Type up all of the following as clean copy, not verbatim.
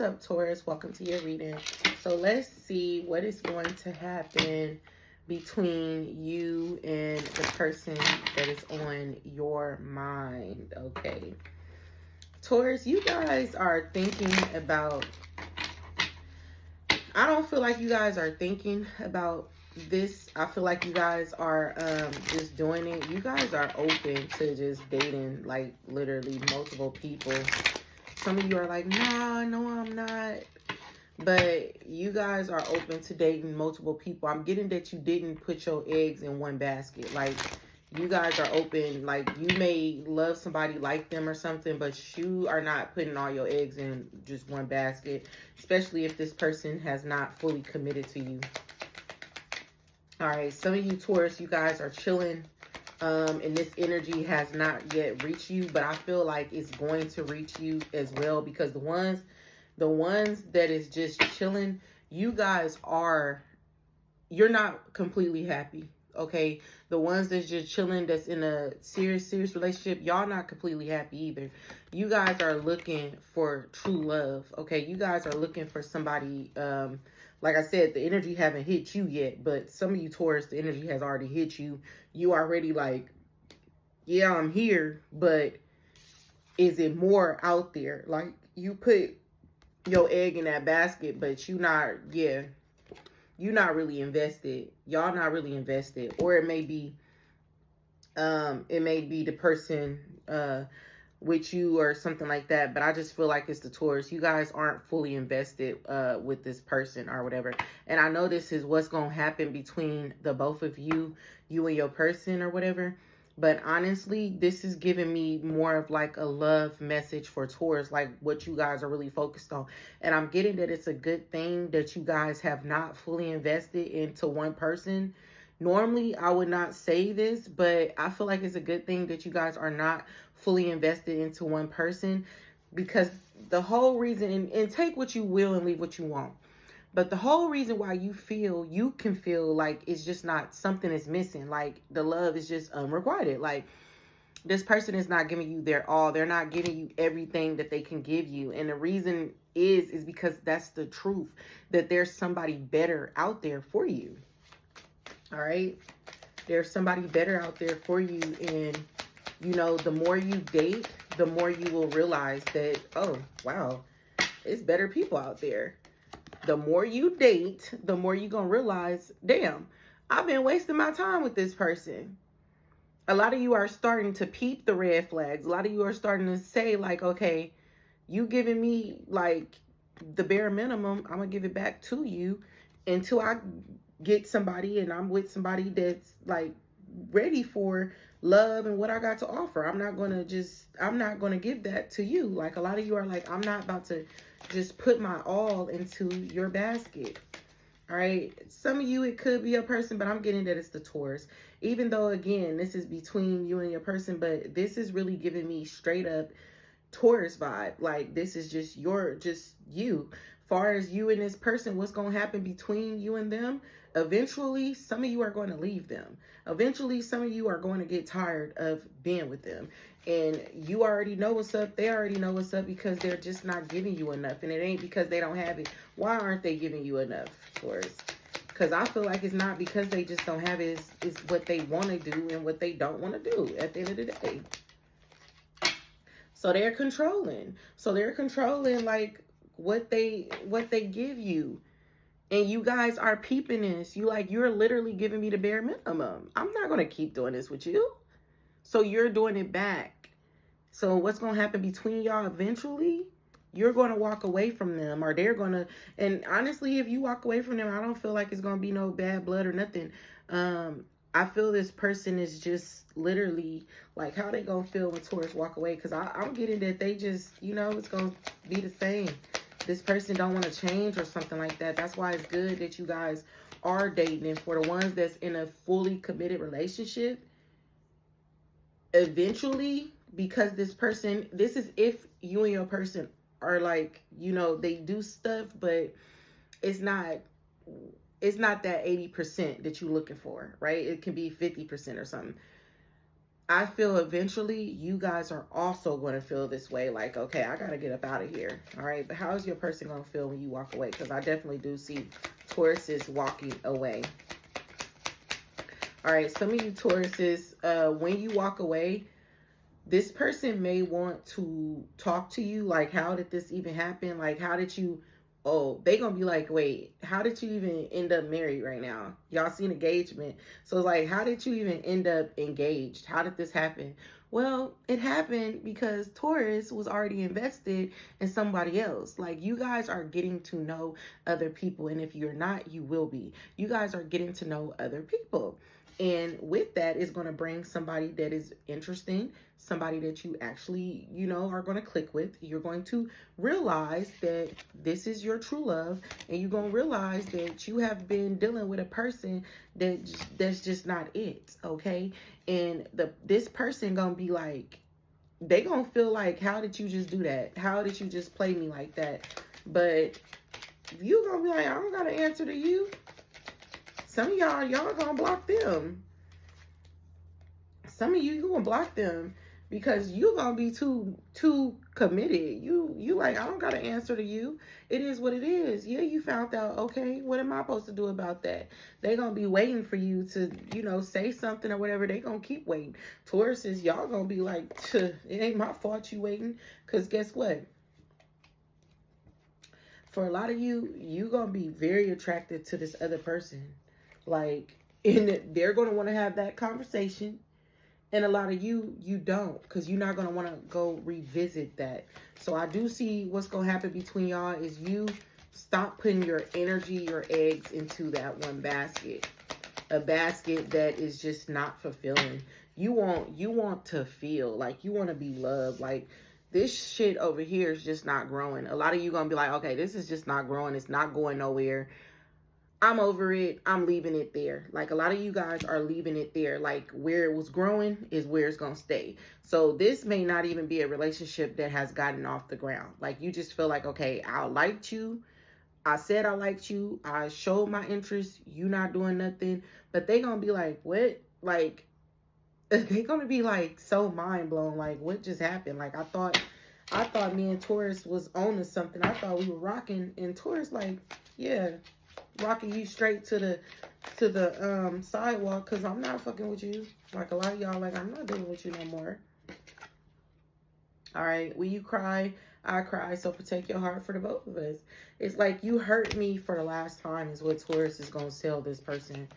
What's up, Taurus? Welcome to your reading. So let's see what is going to happen between you and the person that is on your mind. Okay. Taurus, you guys are thinking about... I don't feel like you guys are thinking about this. I feel like you guys are just doing it. You guys are open to just dating, like, literally multiple people. Some of you are like, nah, no, I'm not. But you guys are open to dating multiple people. I'm getting that you didn't put your eggs in one basket. Like, you guys are open. Like, you may love somebody, like them or something, but you are not putting all your eggs in just one basket, especially if this person has not fully committed to you. All right, some of you Taurus, you guys are chilling, and this energy has not yet reached you, but I feel like it's going to reach you as well, because the ones that is just chilling, you guys are, you're not completely happy. Okay, the ones that's just chilling, that's in a serious relationship, y'all not completely happy either. You guys are looking for true love. Okay, you guys are looking for somebody. Like I said, the energy haven't hit you yet, but some of you Taurus, the energy has already hit you. You already like, yeah, I'm here, but is it more out there? Like, you put your egg in that basket, but you're not really invested. Y'all not really invested. Or it may be the person with you or something like that. But I just feel like it's the Taurus. You guys aren't fully invested with this person or whatever. And I know this is what's gonna happen between the both of you and your person or whatever. But honestly, this is giving me more of like a love message for Taurus, like what you guys are really focused on. And I'm getting that it's a good thing that you guys have not fully invested into one person. Normally, I would not say this, but I feel like it's a good thing that you guys are not fully invested into one person, because the whole reason, and take what you will and leave what you won't. But the whole reason why you can feel like it's just not, something is missing. Like, the love is just unrequited. Like, this person is not giving you their all. They're not giving you everything that they can give you. And the reason is because that's the truth, that there's somebody better out there for you. All right. There's somebody better out there for you. And, you know, the more you date, the more you will realize that, oh, wow, it's better people out there. The more you date, the more you're going to realize, damn, I've been wasting my time with this person. A lot of you are starting to peep the red flags. A lot of you are starting to say, like, okay, you giving me like the bare minimum, I'm going to give it back to you until I get somebody and I'm with somebody that's like ready for love and what I got to offer. I'm not going to give that to you. Like, a lot of you are like, I'm not about to just put my all into your basket. All right. Some of you, it could be a person, but I'm getting that it's the Taurus. Even though, again, this is between you and your person, but this is really giving me straight up Taurus vibe. Like, this is just you. Far as you and this person, what's going to happen between you and them? Eventually, some of you are going to leave them. Eventually, some of you are going to get tired of being with them. And you already know what's up. They already know what's up, because they're just not giving you enough. And it ain't because they don't have it. Why aren't they giving you enough, Taurus? Because I feel like it's not because they just don't have it. It's what they want to do and what they don't want to do at the end of the day. So they're controlling. Like what they give you. And you guys are peeping this. You're literally giving me the bare minimum. I'm not going to keep doing this with you. So you're doing it back. So what's going to happen between y'all eventually? You're going to walk away from them, or they're going to. And honestly, if you walk away from them, I don't feel like it's going to be no bad blood or nothing. I feel this person is just literally like, how they going to feel when Taurus walk away? Because I'm getting that they just, it's going to be the same. This person don't want to change or something like that. That's why it's good that you guys are dating. And for the ones that's in a fully committed relationship, eventually, because this is if you and your person are like, they do stuff, but it's not that 80% that you're looking for, right? It can be 50% or something. I feel eventually you guys are also going to feel this way. Like, okay, I got to get up out of here. All right. But how is your person going to feel when you walk away? Because I definitely do see Tauruses walking away. All right. Some of you Tauruses, when you walk away, this person may want to talk to you. Like, how did this even happen? Like, how did you, oh, they gonna be like, wait, how did you even end up married right now? Y'all seen engagement. So it's like, how did you even end up engaged? How did this happen? Well, it happened because Taurus was already invested in somebody else. Like, you guys are getting to know other people. And if you're not, you will be. You guys are getting to know other people. And with that is going to bring somebody that is interesting, somebody that you actually, you know, are going to click with. You're going to realize that this is your true love, and you're going to realize that you have been dealing with a person that's just not it, okay? And this person going to be like, they going to feel like, how did you just do that? How did you just play me like that? But you going to be like, I don't got to answer to you. Some of y'all gonna block them. Some of you gonna block them because you gonna be too committed. You like, I don't gotta answer to you. It is what it is. Yeah, you found out. Okay, what am I supposed to do about that? They gonna be waiting for you to, you know, say something or whatever. They gonna keep waiting. Tauruses, y'all gonna be like, it ain't my fault you waiting. Cause guess what? For a lot of you, you gonna be very attracted to this other person. Like, and they're going to want to have that conversation. And a lot of you don't, because you're not going to want to go revisit that. So I do see what's going to happen between y'all is you stop putting your energy, your eggs into that one basket. A basket that is just not fulfilling. You want to feel like you want to be loved. Like, this shit over here is just not growing. A lot of you going to be like, okay, this is just not growing. It's not going nowhere. I'm over it. I'm leaving it there. Like, a lot of you guys are leaving it there. Like, where it was growing is where it's going to stay. So this may not even be a relationship that has gotten off the ground. Like, you just feel like, okay, I liked you. I said I liked you. I showed my interest. You not doing nothing. But they going to be like, what? Like, they going to be like so mind blown. Like, what just happened? Like, I thought me and Taurus was on to something. I thought we were rocking. And Taurus like, yeah, rocking you straight to the sidewalk, because I'm not fucking with you. Like, a lot of y'all like, I'm not dealing with you no more. All right, when you cry, I cry. So protect your heart for the both of us. It's like, you hurt me for the last time is what Taurus is gonna tell this person.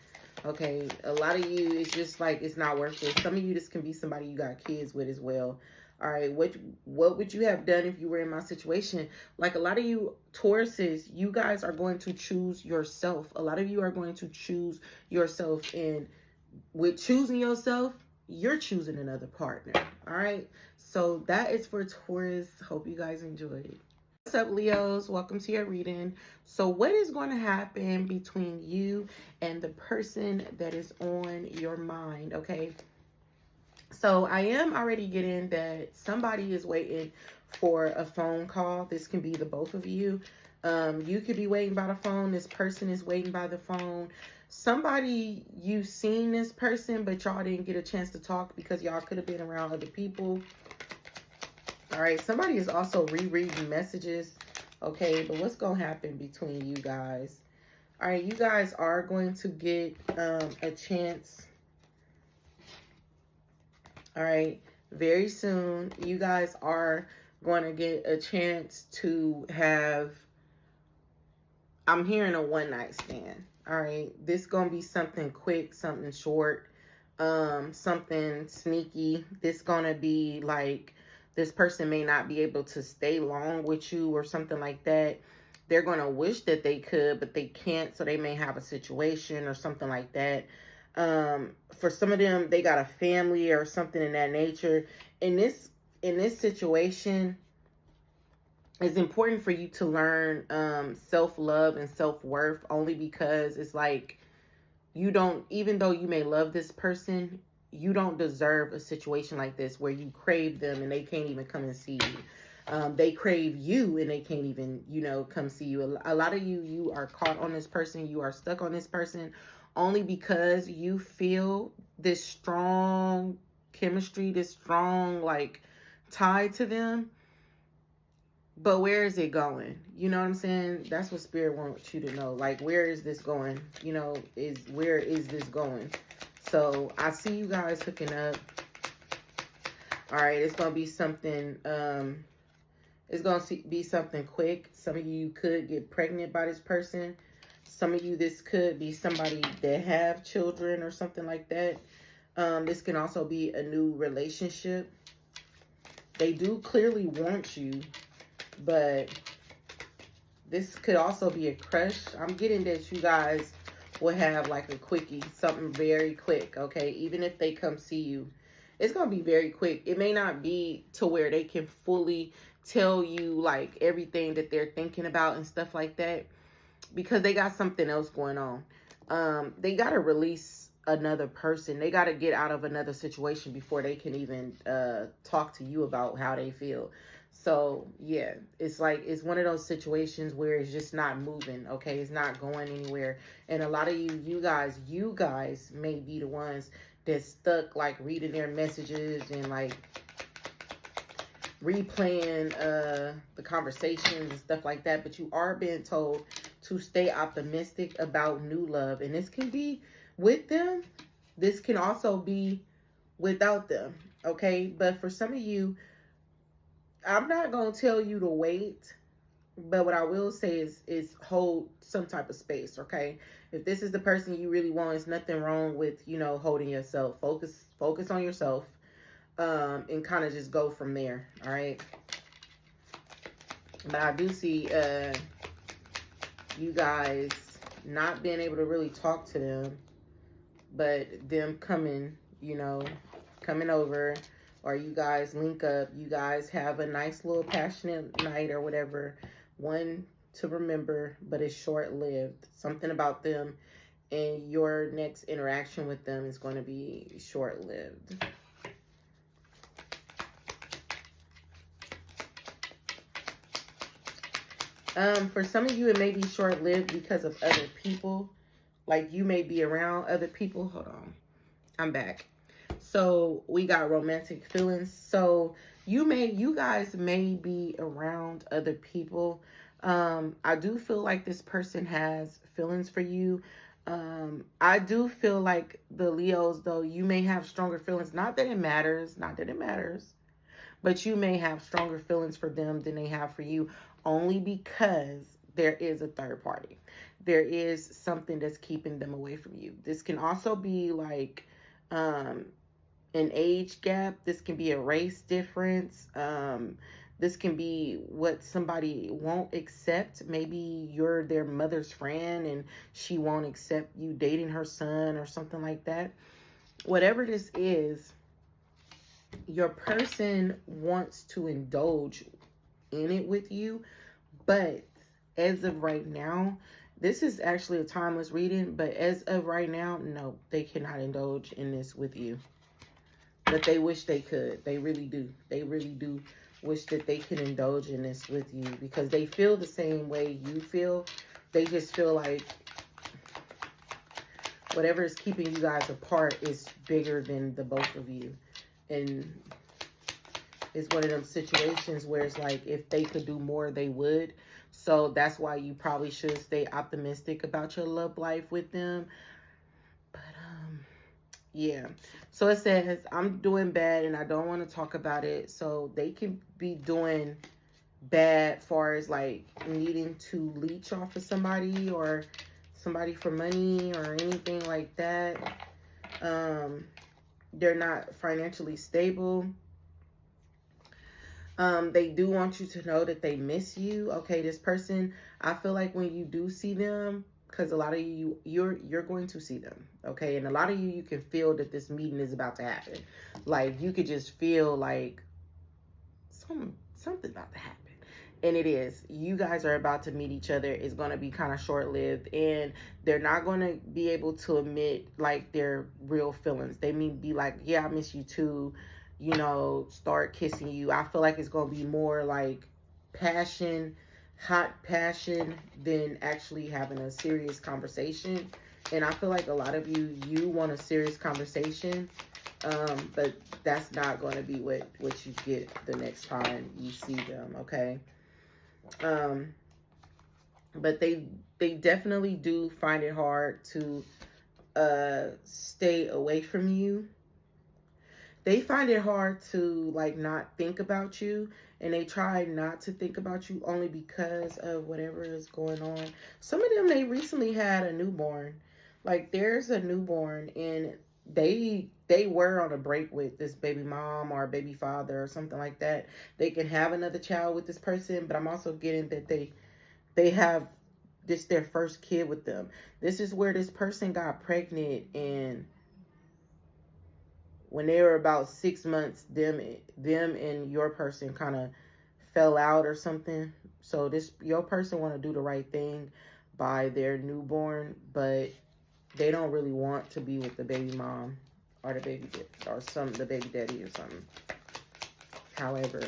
Okay, a lot of you, it's just like, it's not worth it. Some of you, this can be somebody you got kids with as well. All right, what would you have done if you were in my situation? Like, a lot of you Tauruses, you guys are going to choose yourself. A lot of you are going to choose yourself. And with choosing yourself, you're choosing another partner. All right, so that is for Taurus. Hope you guys enjoyed. What's up, Leos? Welcome to your reading. So what is going to happen between you and the person that is on your mind? Okay, so I am already getting that somebody is waiting for a phone call. This can be the both of you. You could be waiting by the phone. This person is waiting by the phone. Somebody, you've seen this person, but y'all didn't get a chance to talk because y'all could have been around other people. All right, somebody is also rereading messages. Okay, but what's going to happen between you guys? All right, you guys are going to get a chance. All right, very soon, you guys are going to get a chance to have, I'm hearing a one-night stand. All right, this is going to be something quick, something short, something sneaky. This going to be like, this person may not be able to stay long with you or something like that. They're going to wish that they could, but they can't, so they may have a situation or something like that. For some of them, they got a family or something in that nature. In this situation, it's important for you to learn self-love and self-worth, only because it's like, you don't, even though you may love this person, you don't deserve a situation like this where you crave them and they can't even come and see you. They crave you and they can't even, you know, come see you. A lot of you are caught on this person. You are stuck on this person only because you feel this strong chemistry, this strong, like, tie to them. But where is it going? You know what I'm saying? That's what Spirit wants you to know. Like, where is this going? You know, where is this going? So I see you guys hooking up. All right, it's gonna be something. It's gonna be something quick. Some of you could get pregnant by this person. Some of you, this could be somebody that have children or something like that. This can also be a new relationship. They do clearly want you, but this could also be a crush. I'm getting that you guys will have like a quickie, something very quick, okay? Even if they come see you, it's going to be very quick. It may not be to where they can fully tell you like everything that they're thinking about and stuff like that, because they got something else going on. They got to release another person. They got to get out of another situation before they can even talk to you about how they feel. So yeah, it's like, it's one of those situations where it's just not moving, okay? It's not going anywhere. And a lot of you guys may be the ones that's stuck, like reading their messages and like replaying the conversations and stuff like that. But you are being told to stay optimistic about new love. And this can be with them. This can also be without them, okay? But for some of you, I'm not going to tell you to wait, but what I will say is hold some type of space, okay? If this is the person you really want, there's nothing wrong with, you know, holding yourself. Focus on yourself, and kind of just go from there, all right? But I do see you guys not being able to really talk to them, but them coming, you know, coming over, or you guys link up, you guys have a nice little passionate night or whatever, one to remember, but it's short-lived. Something about them and your next interaction with them is going to be short-lived. For some of you, it may be short-lived because of other people. Like, you may be around other people. Hold on. I'm back. So we got romantic feelings. So you guys may be around other people. I do feel like this person has feelings for you. I do feel like the Leos, though, you may have stronger feelings. Not that it matters, but you may have stronger feelings for them than they have for you, only because there is a third party. There is something that's keeping them away from you. This can also be like an age gap. This can be a race difference. This can be what somebody won't accept. Maybe you're their mother's friend and she won't accept you dating her son or something like that. Whatever this is, your person wants to indulge in it with you, but as of right now, this is actually a timeless reading, but as of right now, no, they cannot indulge in this with you. But they wish they could. They really do. They really do wish that they could indulge in this with you, because they feel the same way you feel. They just feel like whatever is keeping you guys apart is bigger than the both of you. And it's one of them situations where it's like, if they could do more, they would. So that's why you probably should stay optimistic about your love life with them. But yeah. So it says, I'm doing bad and I don't want to talk about it. So they can be doing bad far as like needing to leech off of somebody or somebody for money or anything like that. They're not financially stable. They do want you to know that they miss you. Okay, this person, I feel like when you do see them, because a lot of you, you're going to see them, okay? And a lot of you can feel that this meeting is about to happen. Like, you could just feel like something about to happen. And it is. You guys are about to meet each other. It's going to be kind of short-lived. And they're not going to be able to admit, like, their real feelings. They may be like, yeah, I miss you too. You know, start kissing you. I feel like it's going to be more like passion, hot passion, than actually having a serious conversation. And I feel like a lot of you want a serious conversation. But that's not going to be what you get the next time you see them, okay? But they definitely do find it hard to stay away from you. They find it hard to like not think about you, and they try not to think about you only because of whatever is going on. Some of them, they recently had a newborn. Like there's a newborn, and they were on a break with this baby mom or baby father or something like that. They can have another child with this person, but I'm also getting that they have this their first kid with them. This is where this person got pregnant, and when they were about 6 months, them and your person kind of fell out or something. So your person want to do the right thing by their newborn, but they don't really want to be with the baby mom or the baby the baby daddy or something. However,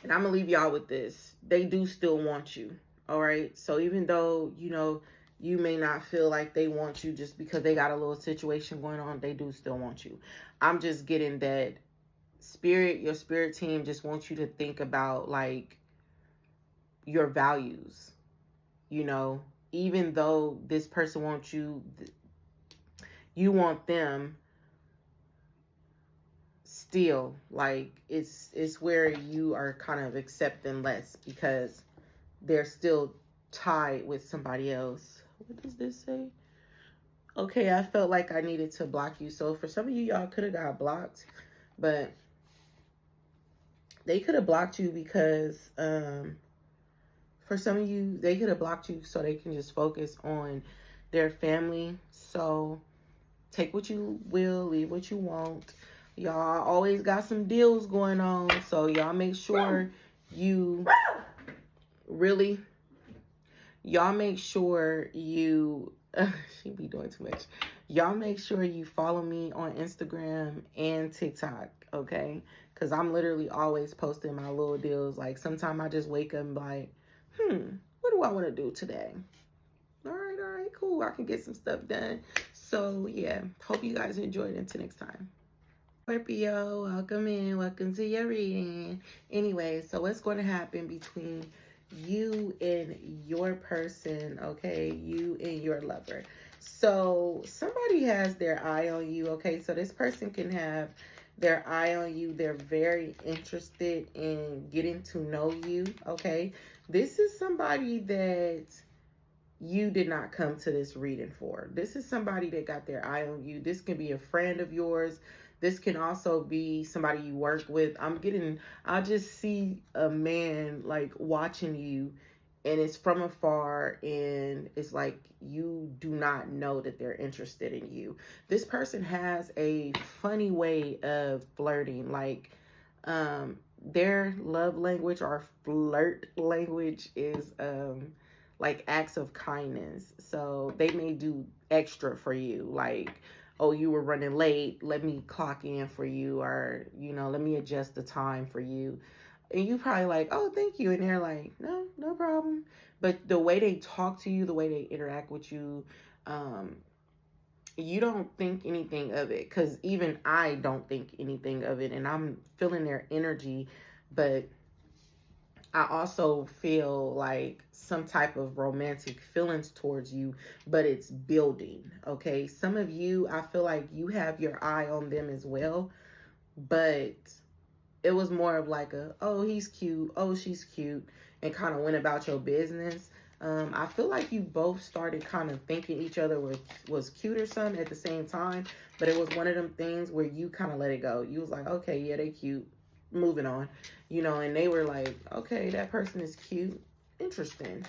and I'm gonna leave y'all with this: they do still want you. All right. So even though you may not feel like they want you just because they got a little situation going on, they do still want you. I'm just getting that your spirit team just wants you to think about like your values. Even though this person wants you, you want them still. Like it's where you are kind of accepting less because they're still tied with somebody else. What does this say? Okay, I felt like I needed to block you. So for some of you, y'all could have got blocked, but they could have blocked you because for some of you, they could have blocked you so they can just focus on their family. So take what you will, leave what you won't. Y'all always got some deals going on, so y'all make sure you really, y'all make sure you, she be doing too much. Y'all make sure you follow me on Instagram and TikTok, okay? Because I'm literally always posting my little deals. Like, sometimes I just wake up and be like, what do I want to do today? All right, cool. I can get some stuff done. So, yeah, hope you guys enjoyed. Until next time. Scorpio, welcome in. Welcome to your reading. Anyway, so what's going to happen between you and your person, okay? You and your lover. So somebody has their eye on you, okay? So this person can have their eye on you. They're very interested in getting to know you, okay? This is somebody that you did not come to this reading for. This is somebody that got their eye on you. This can be a friend of yours. This can also be somebody you work with. I just see a man like watching you, and it's from afar, and it's like you do not know that they're interested in you. This person has a funny way of flirting. Like, their love language or flirt language is like acts of kindness. So they may do extra for you, like, oh, you were running late, let me clock in for you, or let me adjust the time for you. And you probably like, oh, thank you, and they're like, no problem. But the way they talk to you, the way they interact with you, you don't think anything of it, because even I don't think anything of it, and I'm feeling their energy. But I also feel like some type of romantic feelings towards you, but it's building, okay? Some of you, I feel like you have your eye on them as well, but it was more of like oh, he's cute, oh, she's cute, and kind of went about your business. I feel like you both started kind of thinking each other was cute or something at the same time, but it was one of them things where you kind of let it go. You was like, okay, yeah, they cute, moving on, and they were like, okay, that person is cute, interesting.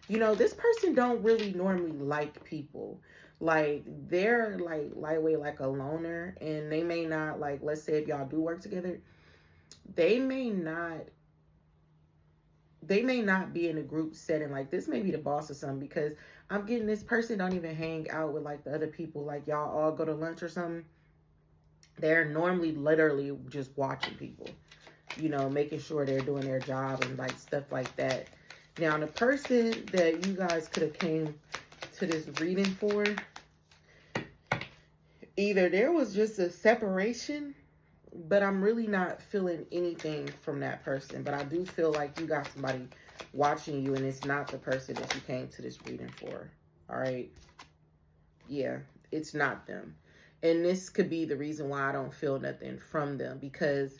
This person don't really normally like people. Like, they're like lightweight, like a loner, and they may not, like, let's say if y'all do work together, they may not be in a group setting. Like, this may be the boss or something, because I'm getting this person don't even hang out with like the other people. Like, y'all all go to lunch or something, they're normally literally just watching people, making sure they're doing their job and like stuff like that. Now, the person that you guys could have came to this reading for either there was just a separation, but I'm really not feeling anything from that person. But I do feel like you got somebody watching you, and it's not the person that you came to this reading for. All right. Yeah, it's not them. And this could be the reason why I don't feel nothing from them, because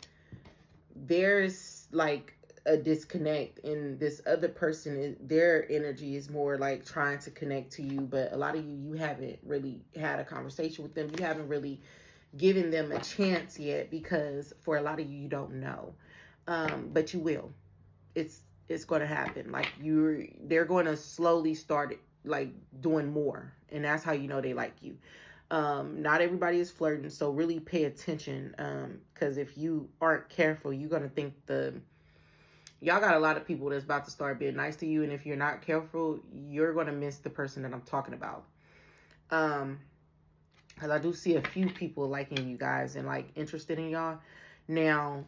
there's like a disconnect, and this other person is, their energy is more like trying to connect to you, but a lot of you haven't really had a conversation with them. You haven't really given them a chance yet, because for a lot of you don't know, but you will. It's going to happen. Like they're going to slowly start like doing more, and that's how you know they like you. Not everybody is flirting, so really pay attention, because if you aren't careful, you're going to think y'all got a lot of people that's about to start being nice to you, and if you're not careful, you're going to miss the person that I'm talking about. Because I do see a few people liking you guys and like interested in y'all. Now,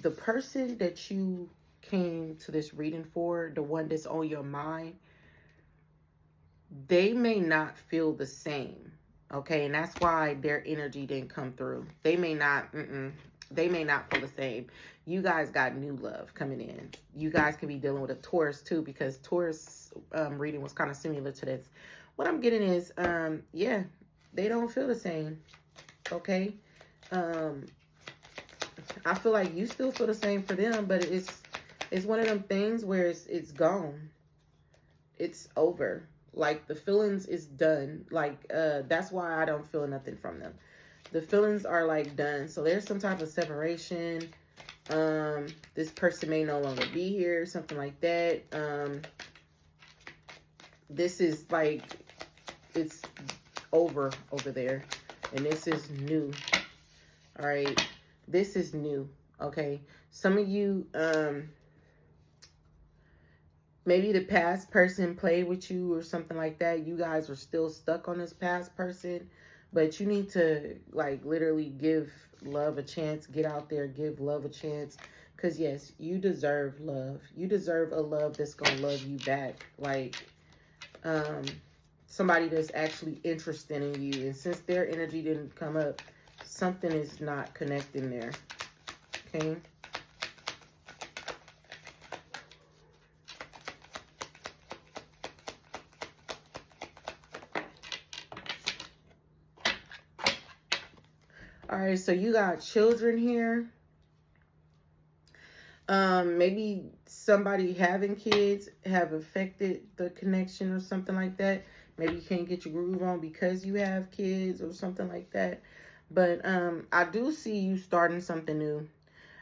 the person that you came to this reading for, the one that's on your mind, they may not feel the same. Okay, and that's why their energy didn't come through. They may not feel the same. You guys got new love coming in. You guys can be dealing with a Taurus too, because Taurus reading was kind of similar to this. What I'm getting is, yeah, they don't feel the same. Okay, I feel like you still feel the same for them, but it's one of them things where it's gone. It's over. Like the feelings is done. Like that's why I don't feel nothing from them. The feelings are like done. So there's some type of separation. This person may no longer be here, something like that. This is like, it's over there, and this is new. All right, this is new. Okay, some of you, maybe the past person played with you or something like that. You guys are still stuck on this past person, but you need to like literally give love a chance. Get out there, give love a chance, because yes, you deserve love. You deserve a love that's gonna love you back. Like somebody that's actually interested in you. And since their energy didn't come up, something is not connecting there. Okay. All right, so you got children here. Maybe somebody having kids have affected the connection or something like that. Maybe you can't get your groove on because you have kids or something like that. But I do see you starting something new.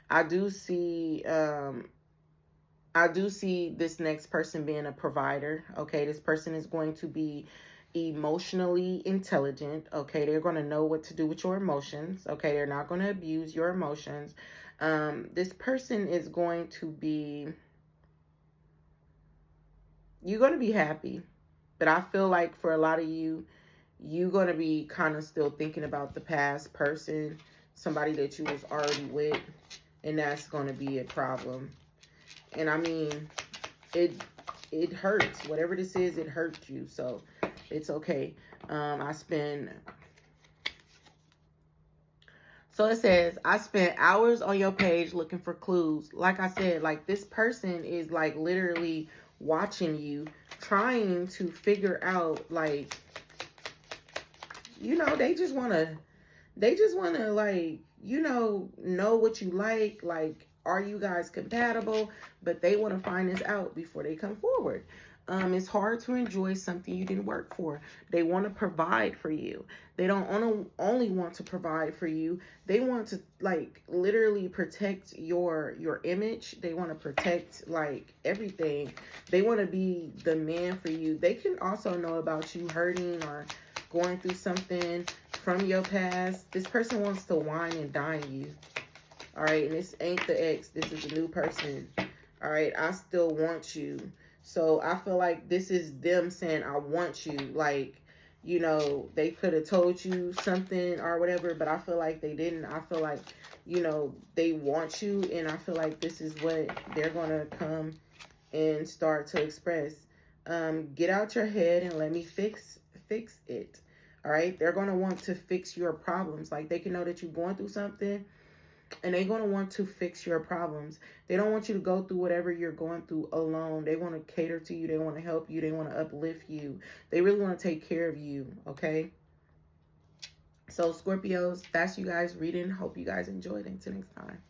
I do see this next person being a provider. Okay, this person is going to be emotionally intelligent. Okay, they're going to know what to do with your emotions. Okay, they're not going to abuse your emotions. This person is going to be, you're going to be happy, but I feel like for a lot of you, you're going to be kind of still thinking about the past person, somebody that you was already with, and that's going to be a problem. And I mean, it hurts. Whatever this is, it hurts you. So it's okay. So it says, I spent hours on your page looking for clues. Like I said, like this person is like literally watching you, trying to figure out, like, you know, they just want to like, you know what you like, are you guys compatible? But they want to find this out before they come forward. It's hard to enjoy something you didn't work for. They want to provide for you. They don't only want to provide for you. They want to like literally protect your image. They want to protect like everything. They want to be the man for you. They can also know about you hurting or going through something from your past. This person wants to wine and dine you. All right, and this ain't the ex. This is a new person. All right, I still want you. So I feel like this is them saying, I want you. Like, you know, they could have told you something or whatever, but I feel like they didn't. I feel like, you know, they want you, and I feel like this is what they're going to come and start to express. Get out your head and let me fix it. All right. They're going to want to fix your problems. Like, they can know that you're going through something, and they're going to want to fix your problems. They don't want you to go through whatever you're going through alone. They want to cater to you. They want to help you. They want to uplift you. They really want to take care of you. Okay. So Scorpios, that's you guys reading. Hope you guys enjoyed. Until next time.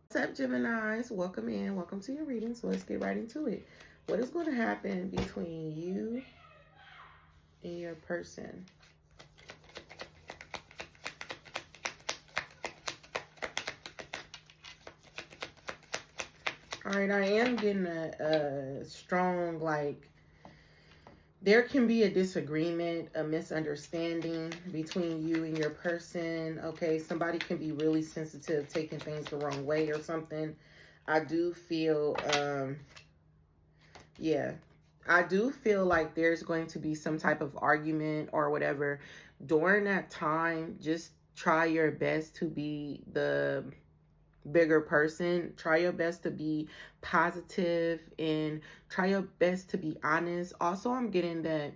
What's up, Geminis? Welcome in. Welcome to your reading. So let's get right into it. What is going to happen between you and your person? All right, I am getting a strong, like, there can be a disagreement, a misunderstanding between you and your person. Okay, somebody can be really sensitive, taking things the wrong way or something. I do feel, yeah, I do feel like there's going to be some type of argument or whatever. During that time, just try your best to be the bigger person. Try your best to be positive and try your best to be honest. Also, I'm getting that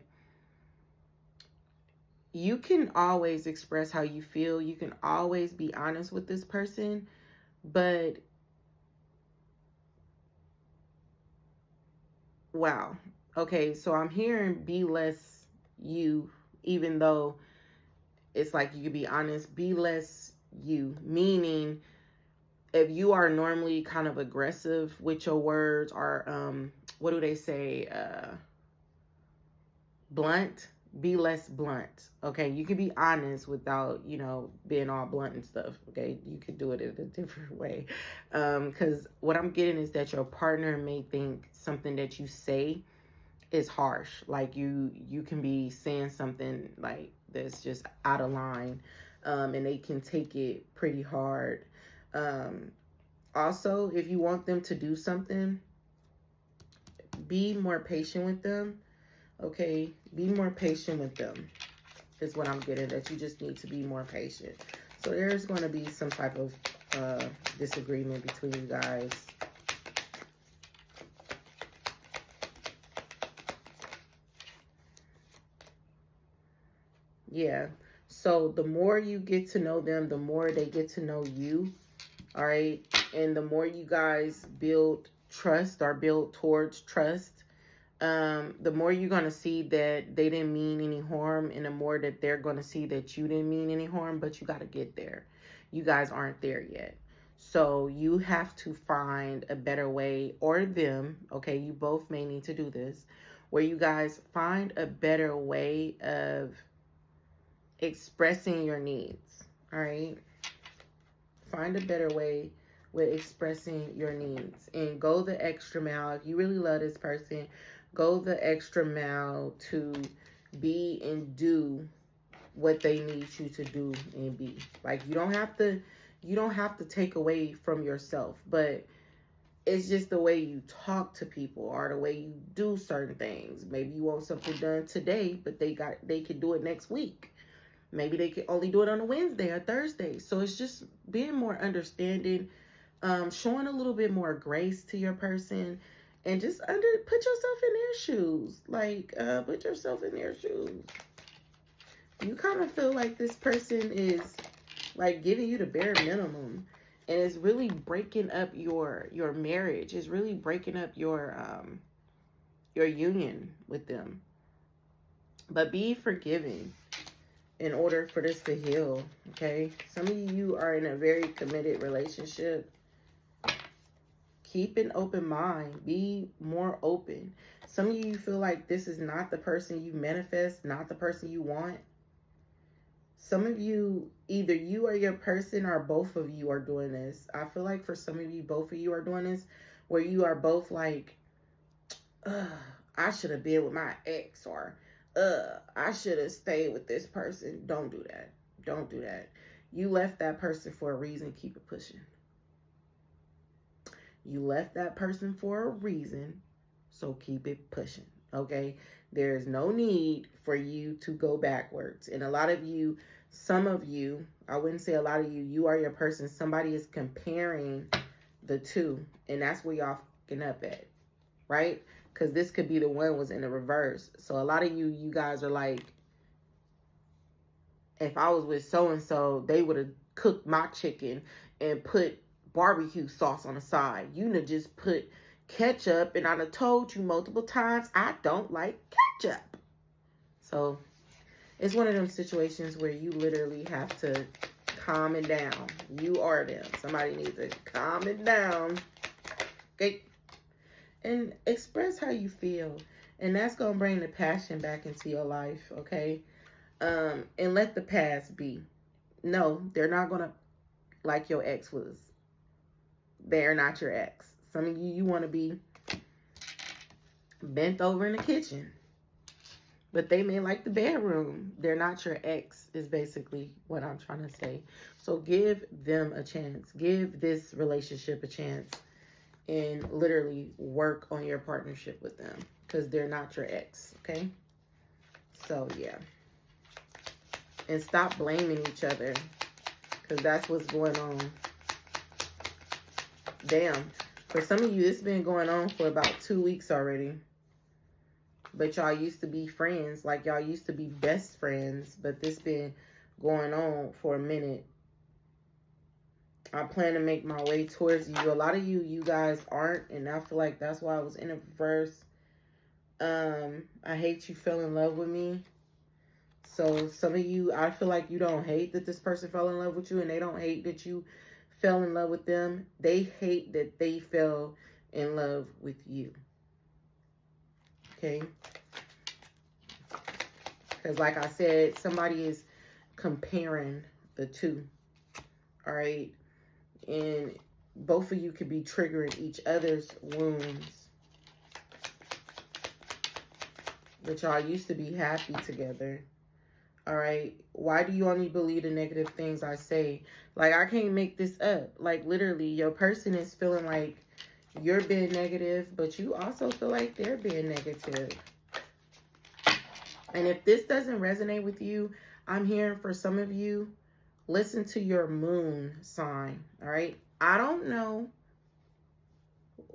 you can always express how you feel. You can always be honest with this person, but wow. Okay, so I'm hearing be less you, even though it's like you could be honest, be less you, meaning if you are normally kind of aggressive with your words or what do they say, blunt, be less blunt. Okay, you can be honest without, you know, being all blunt and stuff. Okay, you could do it in a different way, because what I'm getting is that your partner may think something that you say is harsh. Like you can be saying something like that's just out of line, and they can take it pretty hard. Also, if you want them to do something, be more patient with them. Okay, be more patient with them is what I'm getting, that you just need to be more patient. So there's going to be some type of disagreement between you guys. Yeah. So the more you get to know them, the more they get to know you. All right. And the more you guys build trust or build towards trust, the more you're going to see that they didn't mean any harm, and the more that they're going to see that you didn't mean any harm, but you got to get there. You guys aren't there yet. So you have to find a better way, or them, okay, you both may need to do this, where you guys find a better way of expressing your needs. All right. Find a better way with expressing your needs and go the extra mile. If you really love this person, go the extra mile to be and do what they need you to do and be. Like, you don't have to take away from yourself, but it's just the way you talk to people or the way you do certain things. Maybe you want something done today, but they can do it next week. Maybe they can only do it on a Wednesday or Thursday. So it's just being more understanding, showing a little bit more grace to your person, and just put yourself in their shoes. Like, put yourself in their shoes. You kind of feel like this person is like giving you the bare minimum, and it's really breaking up your marriage. It's really breaking up your union with them. But be forgiving in order for this to heal, okay? Some of you are in a very committed relationship. Keep an open mind. Be more open. Some of you feel like this is not the person you manifest, not the person you want. Some of you, either you or your person or both of you are doing this. I feel like for some of you, both of you are doing this, where you are both like, I should have been with my ex, or I should have stayed with this person. Don't do that. Don't do that. You left that person for a reason. Keep it pushing. You left that person for a reason, so keep it pushing, okay? There's no need for you to go backwards. And a lot of you, some of you, I wouldn't say a lot of you, you are your person. Somebody is comparing the two, and that's where y'all fucking up at, right? Because this could be the one was in the reverse. So a lot of you guys are like, if I was with so-and-so, they would have cooked my chicken and put barbecue sauce on the side. You done just put ketchup, and I done told you multiple times I don't like ketchup. So it's one of them situations where you literally have to calm it down. You are them. Somebody needs to calm it down. Okay? And express how you feel. And that's going to bring the passion back into your life, okay? And let the past be. No, they're not going to like your ex was. They're not your ex. Some of you want to be bent over in the kitchen. But they may like the bedroom. They're not your ex, is basically what I'm trying to say. So give them a chance. Give this relationship a chance. And literally work on your partnership with them. Because they're not your ex, okay? So, yeah. And stop blaming each other. Because that's what's going on. Damn. For some of you, it's been going on for about 2 weeks already. But y'all used to be friends. Like y'all used to be best friends. But this been going on for a minute. I plan to make my way towards you. A lot of you guys aren't. And I feel like that's why I was in a verse. I hate you fell in love with me. So some of you, I feel like you don't hate that this person fell in love with you. And they don't hate that you fell in love with them. They hate that they fell in love with you. Okay? Because like I said, somebody is comparing the two. All right? And both of you could be triggering each other's wounds. But y'all used to be happy together. All right? Why do you only believe the negative things I say? Like, I can't make this up. Like, literally, your person is feeling like you're being negative, but you also feel like they're being negative. And if this doesn't resonate with you, I'm hearing for some of you, listen to your moon sign, all right? I don't know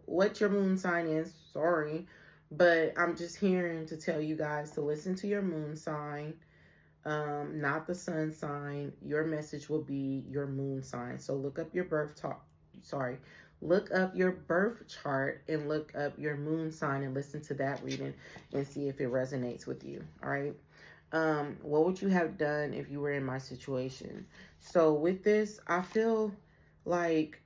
what your moon sign is, sorry, but I'm just hearing to tell you guys to listen to your moon sign, not the sun sign. Your message will be your moon sign. So look up your look up your birth chart and look up your moon sign and listen to that reading and see if it resonates with you, all right? What would you have done if you were in my situation? So with this, I feel like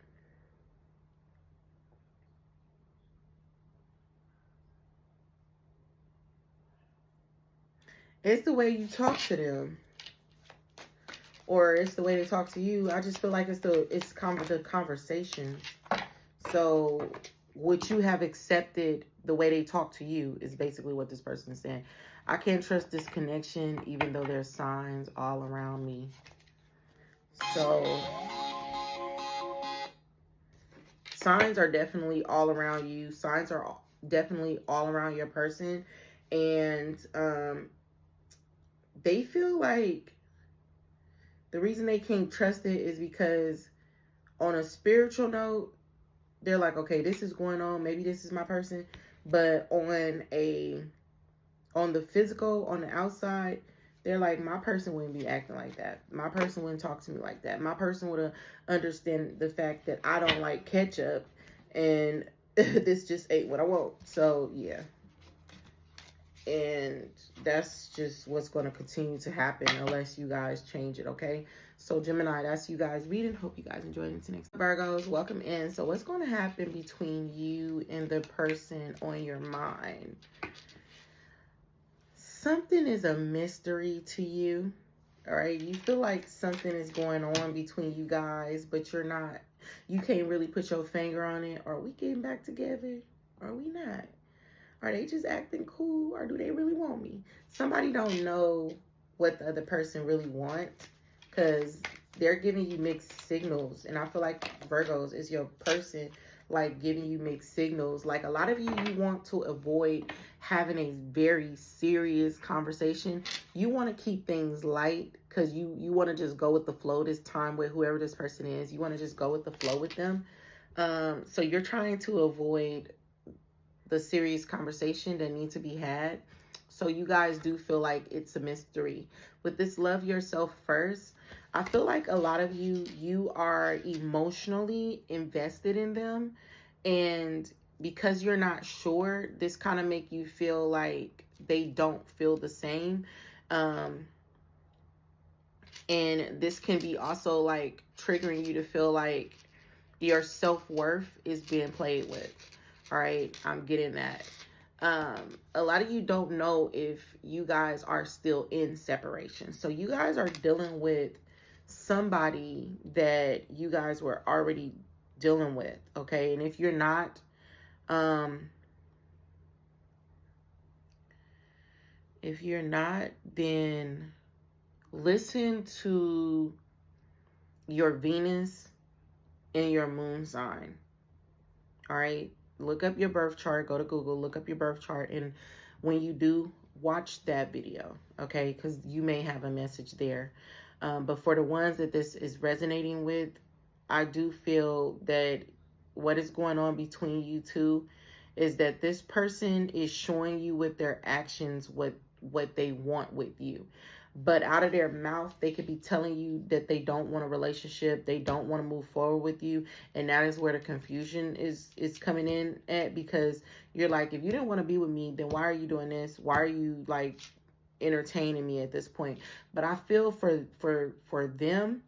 it's the way you talk to them, or it's the way they talk to you. I just feel like it's the conversation. So would you have accepted the way they talk to you is basically what this person is saying. I can't trust this connection even though there's signs all around me. So signs are definitely all around you. Signs are definitely all around your person. And they feel like the reason they can't trust it is because on a spiritual note, they're like, okay, this is going on. Maybe this is my person. But on the physical, on the outside, they're like, my person wouldn't be acting like that. My person wouldn't talk to me like that. My person would understand the fact that I don't like ketchup and this just ain't what I want. So, yeah. And that's just what's going to continue to happen unless you guys change it, okay? So, Gemini, that's you guys reading. Hope you guys enjoyed it. Next Virgos, welcome in. So, what's going to happen between you and the person on your mind? Something is a mystery to you, all right? You feel like something is going on between you guys, but you can't really put your finger on it. Are we getting back together? Are we not? Are they just acting cool, or do they really want me? Somebody don't know what the other person really wants because they're giving you mixed signals. And I feel like Virgos is your person, like, giving you mixed signals. Like, a lot of you want to avoid having a very serious conversation. You want to keep things light because you want to just go with the flow this time with whoever this person is. You want to just go with the flow with them. So you're trying to avoid the serious conversation that need to be had. So you guys do feel like it's a mystery. With this love yourself first, I feel like a lot of you are emotionally invested in them, and because you're not sure, this kind of make you feel like they don't feel the same. Um, and this can be also like triggering you to feel like your self-worth is being played with. All right, I'm getting that. A lot of you don't know if you guys are still in separation. So you guys are dealing with somebody that you guys were already dealing with, okay? And if you're not, um, then listen to your Venus and your moon sign. All right, look up your birth chart, go to Google, look up your birth chart, and when you do, watch that video, okay? Because you may have a message there. But for the ones that this is resonating with, I do feel that what is going on between you two is that this person is showing you with their actions what they want with you. But out of their mouth, they could be telling you that they don't want a relationship, they don't want to move forward with you, and that is where the confusion is coming in at, because you're like, if you didn't want to be with me, then why are you doing this? Why are you like entertaining me at this point? But I feel for them,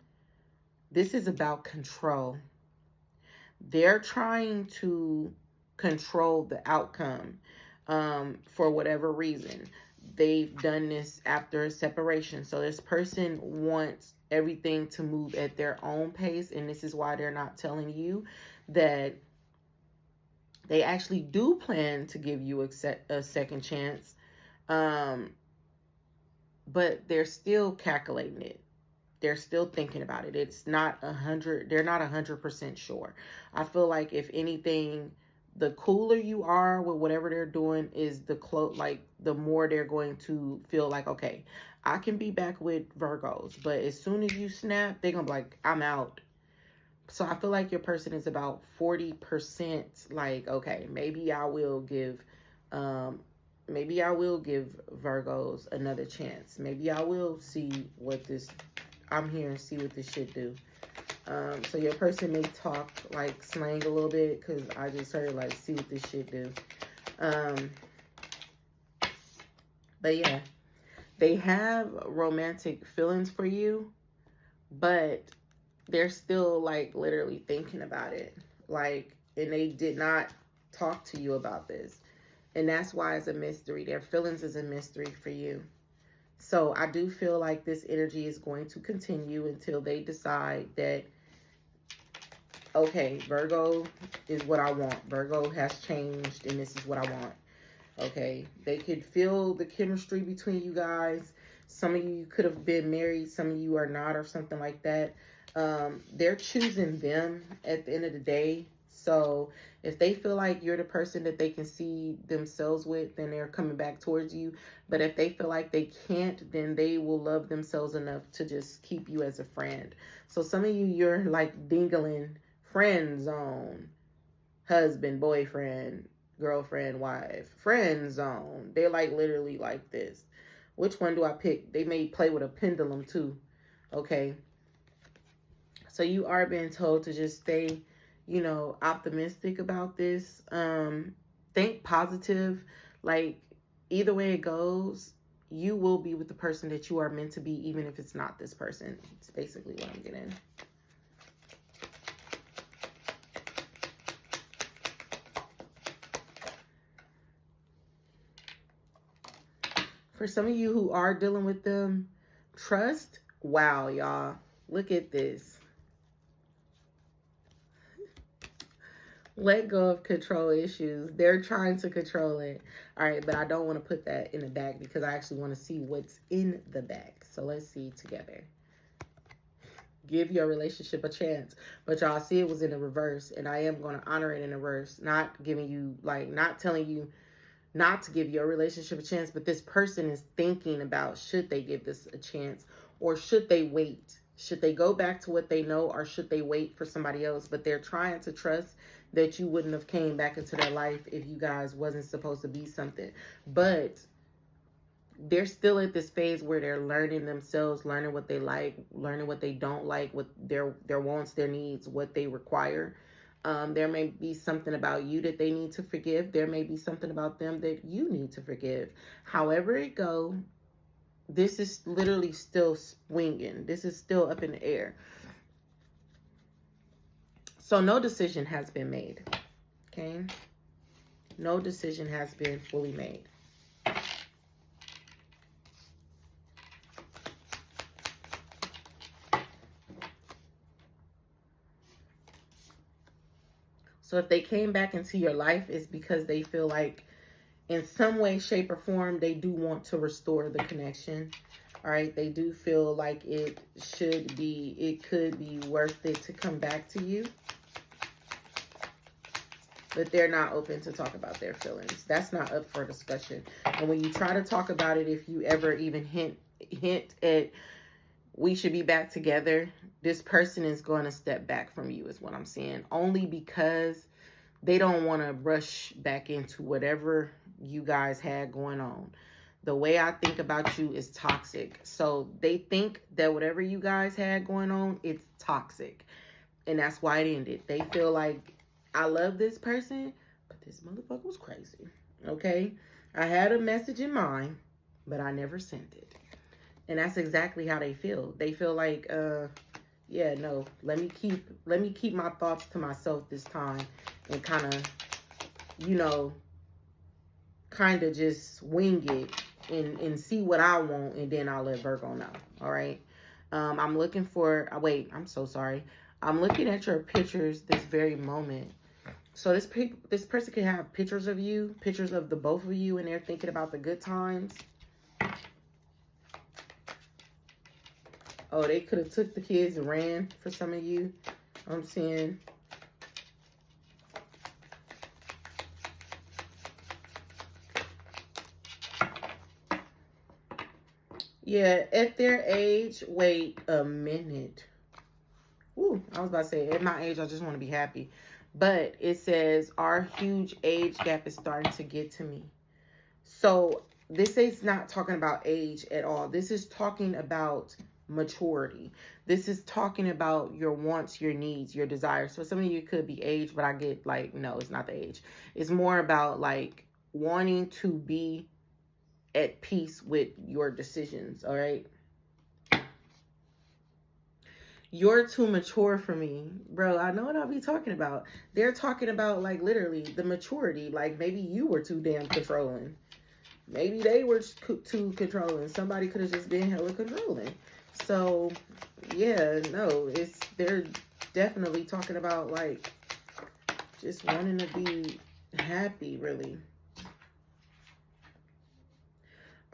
this is about control. They're trying to control the outcome, for whatever reason. They've done this after a separation. So this person wants everything to move at their own pace. And this is why they're not telling you that they actually do plan to give you a second chance. But they're still calculating it. They're still thinking about it. It's not 100. They're not 100% sure. I feel like if anything, the cooler you are with whatever they're doing is the more they're going to feel like, okay, I can be back with Virgos. But as soon as you snap, they're gonna be like, I'm out. So I feel like your person is about 40% like, okay, maybe I will give Virgos another chance. Maybe I will see what this I'm here and see what this shit do. So your person may talk like slang a little bit, because I just heard like, see what this shit do. But yeah, they have romantic feelings for you, but they're still like literally thinking about it. Like, and they did not talk to you about this. And that's why it's a mystery. Their feelings is a mystery for you. So I do feel like this energy is going to continue until they decide that, okay, Virgo is what I want. Virgo has changed and this is what I want. Okay, they could feel the chemistry between you guys. Some of you could have been married, some of you are not, or something like that. They're choosing them at the end of the day. So if they feel like you're the person that they can see themselves with, then they're coming back towards you. But if they feel like they can't, then they will love themselves enough to just keep you as a friend. So some of you, you're like dingling friend zone, husband, boyfriend, girlfriend, wife, friend zone. They're like literally like this. Which one do I pick? They may play with a pendulum too. Okay. So you are being told to just stay, optimistic about this. Think positive. Like, either way it goes, you will be with the person that you are meant to be, even if it's not this person. It's basically what I'm getting. For some of you who are dealing with them, trust. Wow, y'all. Look at this. Let go of control issues. They're trying to control it. All right, but I don't want to put that in the bag because I actually want to see what's in the bag. So let's see together. Give your relationship a chance. But y'all see it was in the reverse, and I am going to honor it in the reverse. Not giving you, not telling you not to give your relationship a chance, but this person is thinking about, should they give this a chance, or should they wait? Should they go back to what they know, or should they wait for somebody else? But they're trying to trust that you wouldn't have came back into their life if you guys wasn't supposed to be something. But they're still at this phase where they're learning themselves, learning what they like, learning what they don't like, what their wants, their needs, what they require. There may be something about you that they need to forgive. There may be something about them that you need to forgive. However it go, this is literally still swinging. This is still up in the air. So no decision has been made. Okay? No decision has been fully made. So if they came back into your life, it's because they feel like in some way, shape, or form, they do want to restore the connection. All right. They do feel like it could be worth it to come back to you. But they're not open to talk about their feelings. That's not up for discussion. And when you try to talk about it, if you ever even hint at we should be back together, this person is going to step back from you is what I'm saying. Only because they don't want to rush back into whatever you guys had going on. The way I think about you is toxic. So they think that whatever you guys had going on, it's toxic. And that's why it ended. They feel like, I love this person, but this motherfucker was crazy. Okay? I had a message in mind, but I never sent it. And that's exactly how they feel. They feel like, yeah, no, let me keep my thoughts to myself this time and kind of, kind of just wing it and see what I want, and then I'll let Virgo know. All right. I'm looking for, wait, I'm so sorry. I'm looking at your pictures this very moment. So this person can have pictures of you, pictures of the both of you, and they're thinking about the good times. Oh, they could have took the kids and ran for some of you. I'm seeing. Yeah, at their age, wait a minute. Ooh, I was about to say, at my age, I just want to be happy. But it says, our huge age gap is starting to get to me. So this is not talking about age at all. This is talking about maturity. This is talking about your wants, your needs, your desires. So some of you could be age, but I get like, no, it's not the age. It's more about like wanting to be at peace with your decisions. All right. You're too mature for me, bro. I know what I'll be talking about. They're talking about like literally the maturity. Like maybe you were too damn controlling. Maybe they were too controlling. Somebody could have just been hella controlling. So, yeah, no, they're definitely talking about like just wanting to be happy, really.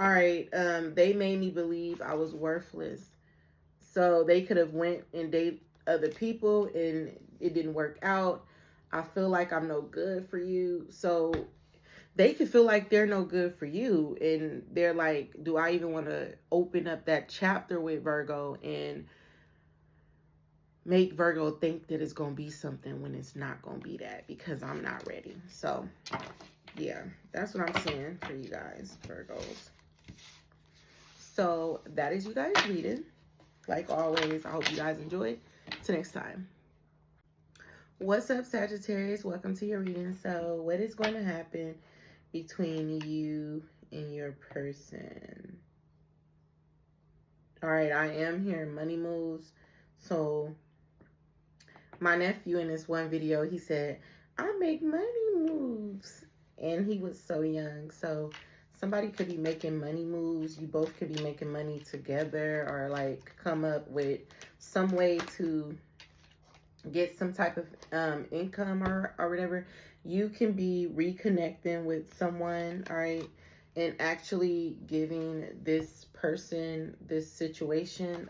All right, they made me believe I was worthless. So they could have went and date other people and it didn't work out. I feel like I'm no good for you. So they could feel like they're no good for you. And they're like, do I even want to open up that chapter with Virgo and make Virgo think that it's going to be something when it's not going to be that, because I'm not ready. So, yeah, that's what I'm saying for you guys, Virgos. So that is you guys reading. Like always, I hope you guys enjoyed. Till next time. What's up, Sagittarius? Welcome to your reading. So what is going to happen between you and your person? All right, I am hearing money moves. So my nephew in this one video, he said, I make money moves. And he was so young. So somebody could be making money moves. You both could be making money together, or like come up with some way to get some type of income or whatever. You can be reconnecting with someone, all right, and actually giving this person, this situation,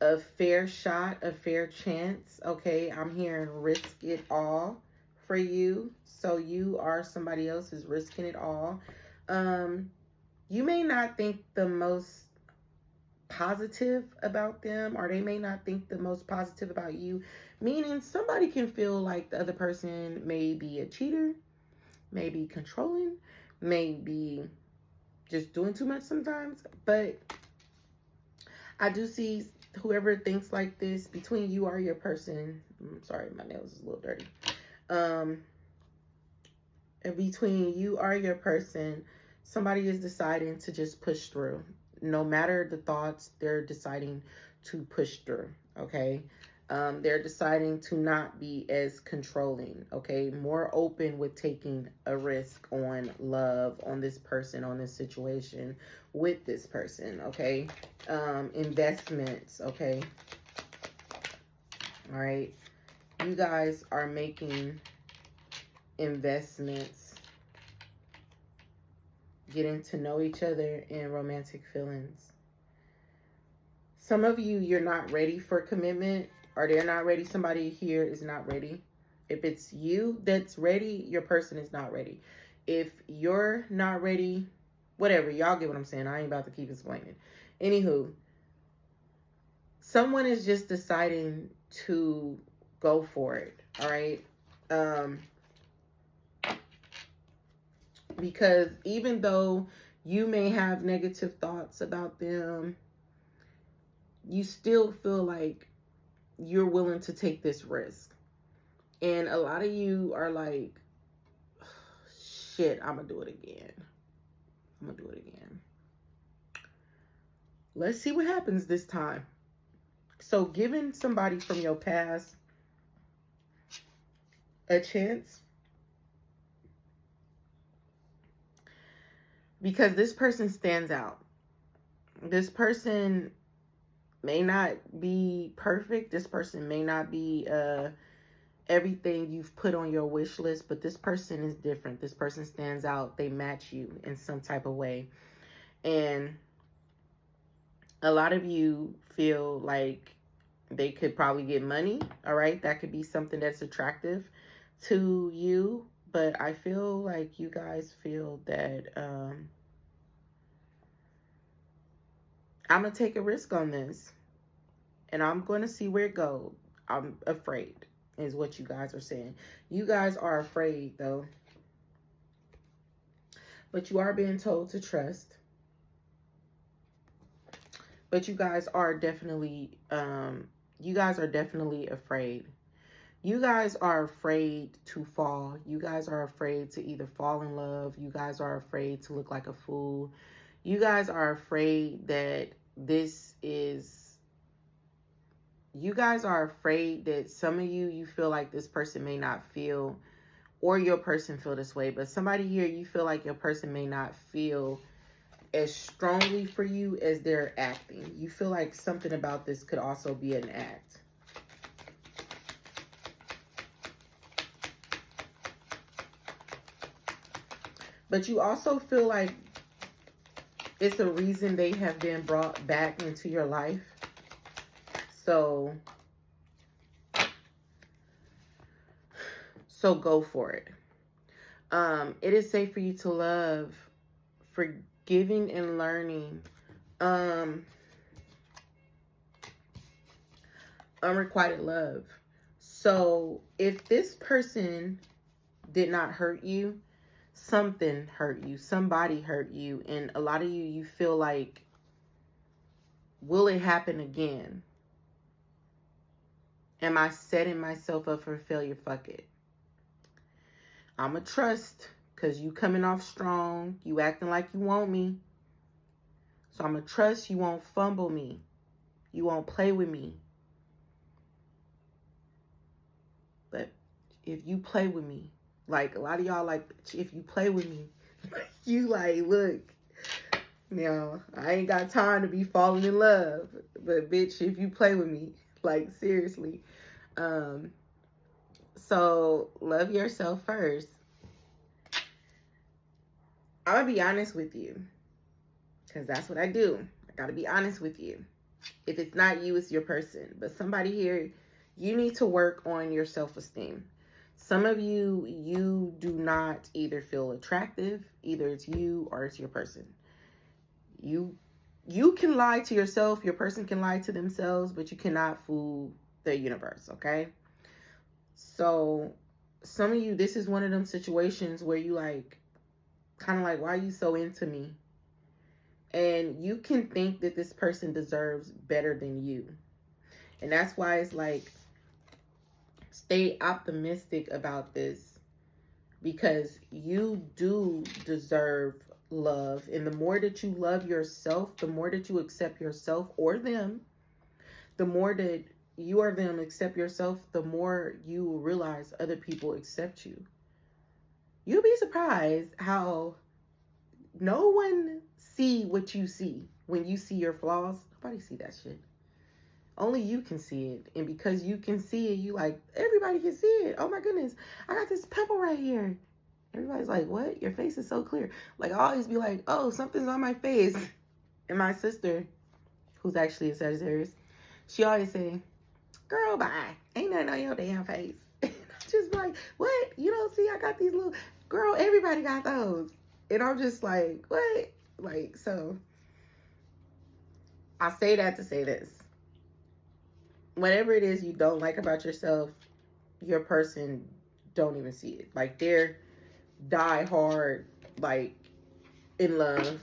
a fair shot, a fair chance. Okay, I'm hearing risk it all for you. So you are somebody else is risking it all. You may not think the most positive about them, or they may not think the most positive about you. Meaning somebody can feel like the other person may be a cheater, may be controlling, may be just doing too much sometimes. But I do see whoever thinks like this, between you or your person. I'm sorry, my nails is a little dirty. Between you or your person, somebody is deciding to just push through. No matter the thoughts, they're deciding to push through, okay? They're deciding to not be as controlling, okay? More open with taking a risk on love, on this person, on this situation, with this person, okay? Investments, okay? All right? You guys are making investments, getting to know each other in romantic feelings. Some of you, you're not ready for commitment, or they're not ready. Somebody here is not ready. If it's you that's ready, your person is not ready. If you're not ready, whatever, y'all get what I'm saying. I ain't about to keep explaining. Anywho, someone is just deciding to go for it, all right? Because even though you may have negative thoughts about them, you still feel like you're willing to take this risk. And a lot of you are like, shit, I'm gonna do it again. Let's see what happens this time. So giving somebody from your past a chance, because this person stands out. This person may not be perfect. This person may not be everything you've put on your wish list, but this person is different. This person stands out. They match you in some type of way. And a lot of you feel like they could probably get money, all right? That could be something that's attractive to you. But I feel like you guys feel that I'm going to take a risk on this, and I'm going to see where it goes. I'm afraid, is what you guys are saying. You guys are afraid, though. But you are being told to trust. But you guys are definitely afraid. You guys are afraid to fall. You guys are afraid to either fall in love. You guys are afraid to look like a fool. You guys are afraid that you guys are afraid that some of you feel like this person may not feel, or your person feel this way, but somebody here, you feel like your person may not feel as strongly for you as they're acting. You feel like something about this could also be an act. But you also feel like it's a reason they have been brought back into your life. So go for it. It is safe for you to love, forgiving and learning. Unrequited love. So if this person did not hurt you, something hurt you, somebody hurt you, and a lot of you feel like, will it happen again? Am I setting myself up for failure? Fuck it. I'ma trust, because you coming off strong. You acting like you want me. So I'ma trust you won't fumble me. You won't play with me. But if you play with me, like a lot of y'all, like, if you play with me, you like, look, now I ain't got time to be falling in love. But bitch, if you play with me, like seriously. So love yourself first. I'm gonna be honest with you, because that's what I do. I gotta be honest with you. If it's not you, it's your person. But somebody here, you need to work on your self-esteem. Some of you do not either feel attractive, either it's you or it's your person. You You can lie to yourself, your person can lie to themselves, but you cannot fool the universe, okay? So some of you, this is one of them situations where you like, kind of like, why are you so into me? And you can think that this person deserves better than you. And that's why it's like, stay optimistic about this, because you do deserve love. And the more that you love yourself, the more that you accept yourself or them, the more that you or them accept yourself, the more you will realize other people accept you. You'll be surprised how no one see what you see. When you see your flaws, nobody see that shit. Only you can see it. And because you can see it, you like, everybody can see it. Oh my goodness, I got this pimple right here. Everybody's like, what? Your face is so clear. Like, I always be like, oh, something's on my face. And my sister, who's actually a Sagittarius, she always say, girl, bye. Ain't nothing on your damn face. And I'm just like, what? You don't see I got these little, girl, everybody got those. And I'm just like, what? Like, so I say that to say this. Whatever it is you don't like about yourself, your person don't even see it. Like, they're die hard, like, in love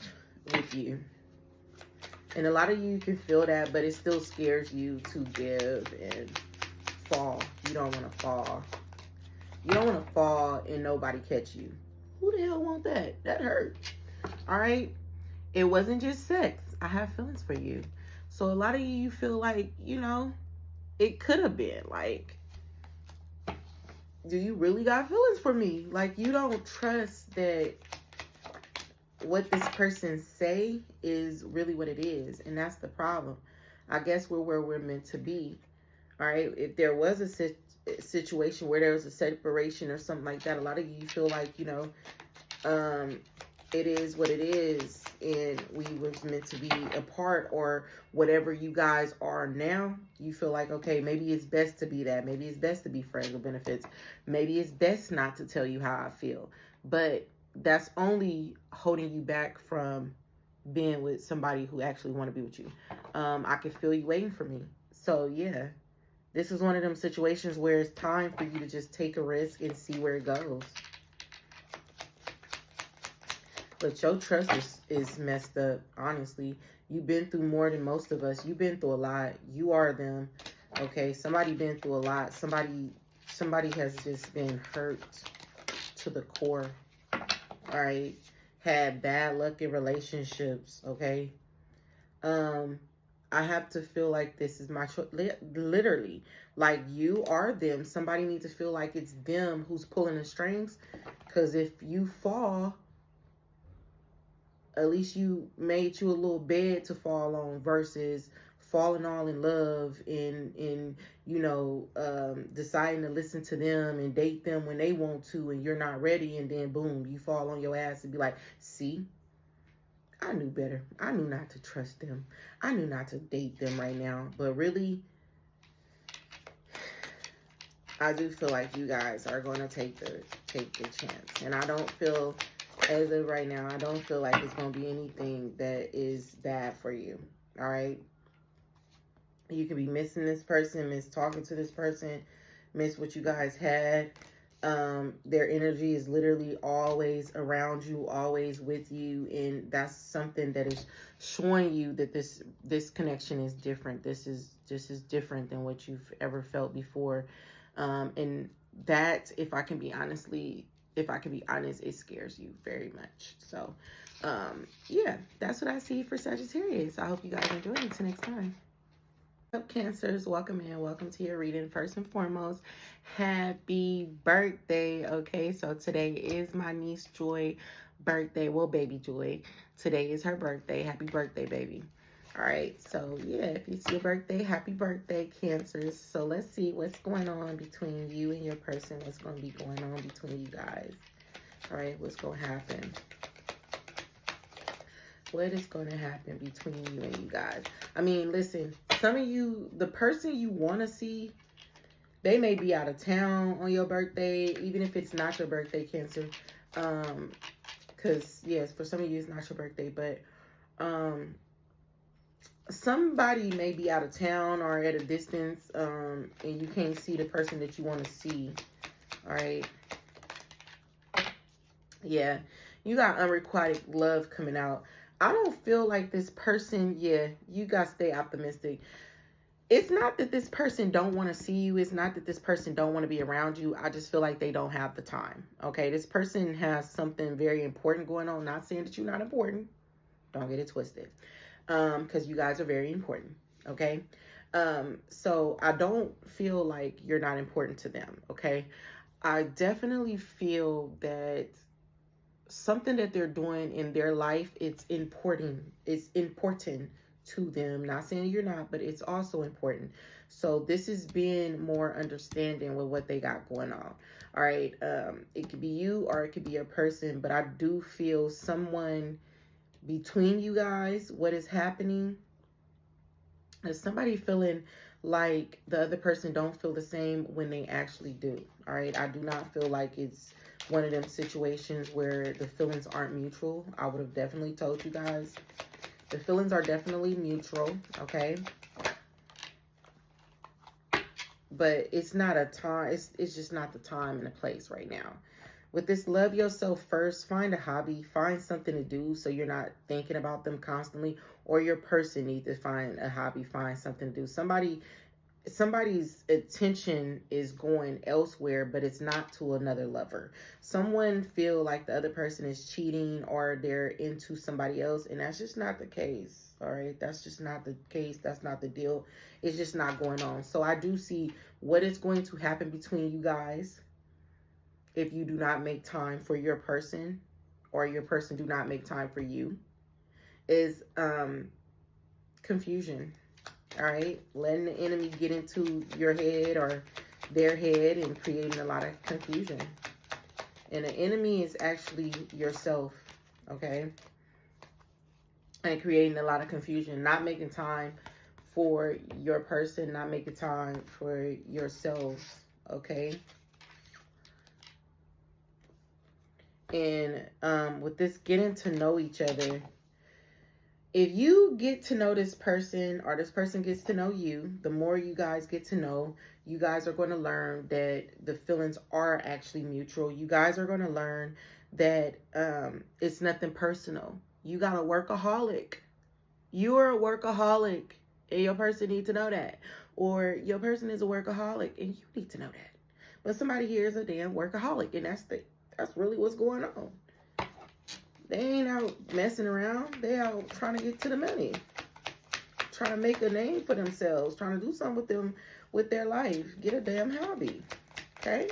with you. And a lot of you can feel that, but it still scares you to give and fall. You don't want to fall. You don't want to fall and nobody catch you. Who the hell want that? That hurt. All right? It wasn't just sex. I have feelings for you. So a lot of you feel like, you know, it could have been. Like, do you really got feelings for me? Like, you don't trust that what this person say is really what it is. And that's the problem. I guess we're where we're meant to be. All right? If there was a situation where there was a separation or something like that, a lot of you feel like, you know, it is what it is, and we was meant to be apart, or whatever you guys are now. You feel like, okay, maybe it's best to be that. Maybe it's best to be friends with benefits. Maybe it's best not to tell you how I feel. But that's only holding you back from being with somebody who actually want to be with you. I can feel you waiting for me. So yeah, this is one of them situations where it's time for you to just take a risk and see where it goes. But your trust is messed up, honestly. You've been through more than most of us. You've been through a lot. You are them. Okay, somebody been through a lot. Somebody has just been hurt to the core. All right. Had bad luck in relationships, okay? I have to feel like this is my choice. Literally, like, you are them. Somebody needs to feel like it's them who's pulling the strings. Because if you fall, at least you made you a little bed to fall on, versus falling all in love and you know, deciding to listen to them and date them when they want to and you're not ready, and then boom, you fall on your ass and be like, see, I knew better. I knew not to trust them. I knew not to date them right now. But really, I do feel like you guys are going to take the chance. And I don't feel, as of right now, I don't feel like it's going to be anything that is bad for you. All right? You could be missing this person, miss talking to this person, miss what you guys had. Their energy is literally always around you, always with you, and that's something that is showing you that this connection is different. This is different than what you've ever felt before. And that, if I can be honest, it scares you very much. So, yeah, that's what I see for Sagittarius. I hope you guys enjoy it. Until next time. Up, Cancers, welcome in, welcome to your reading. First and foremost, happy birthday. Okay, so today is my niece Joy birthday. Well, baby Joy, today is her birthday. Happy birthday, baby. All right, so yeah, if it's your birthday, happy birthday, Cancers. So let's see what's going on between you and your person. What's going to be going on between you guys? All right, what's going to happen? What is going to happen between you and you guys? I mean, listen, some of you, the person you want to see, they may be out of town on your birthday, even if it's not your birthday, Cancer. Because, yes, for some of you, it's not your birthday, but somebody may be out of town or at a distance, and you can't see the person that you want to see. All right. Yeah, you got unrequited love coming out. I don't feel like this person, yeah, you got to stay optimistic. It's not that this person don't want to see you. It's not that this person don't want to be around you. I just feel like they don't have the time. Okay, this person has something very important going on. Not saying that you're not important. Don't get it twisted. Because you guys are very important. Okay. So I don't feel like you're not important to them. Okay. I definitely feel that something that they're doing in their life, it's important. It's important to them. Not saying you're not, but it's also important. So this is being more understanding with what they got going on. All right. It could be you or it could be a person, but I do feel someone between you guys, what is happening is somebody feeling like the other person don't feel the same when they actually do. All right. I do not feel like it's one of them situations where the feelings aren't mutual. I would have definitely told you guys. The feelings are definitely mutual, okay? But it's not a time, it's just not the time and the place right now. With this, love yourself first. Find a hobby. Find something to do so you're not thinking about them constantly. Or your person needs to find a hobby. Find something to do. Somebody's attention is going elsewhere, but it's not to another lover. Someone feel like the other person is cheating or they're into somebody else, and that's just not the case. All right, that's just not the case. That's not the deal. It's just not going on. So I do see what is going to happen between you guys if you do not make time for your person or your person do not make time for you is confusion. All right, letting the enemy get into your head or their head and creating a lot of confusion. And the enemy is actually yourself, okay? And creating a lot of confusion, not making time for your person, not making time for yourselves, okay? And with this getting to know each other, if you get to know this person or this person gets to know you, the more you guys get to know, you guys are going to learn that the feelings are actually mutual. You guys are going to learn that it's nothing personal. You got a workaholic. You are a workaholic and your person needs to know that. Or your person is a workaholic and you need to know that. But somebody here is a damn workaholic and that's really what's going on. They ain't out messing around. They out trying to get to the money. Trying to make a name for themselves. Trying to do something with them, with their life. Get a damn hobby. Okay?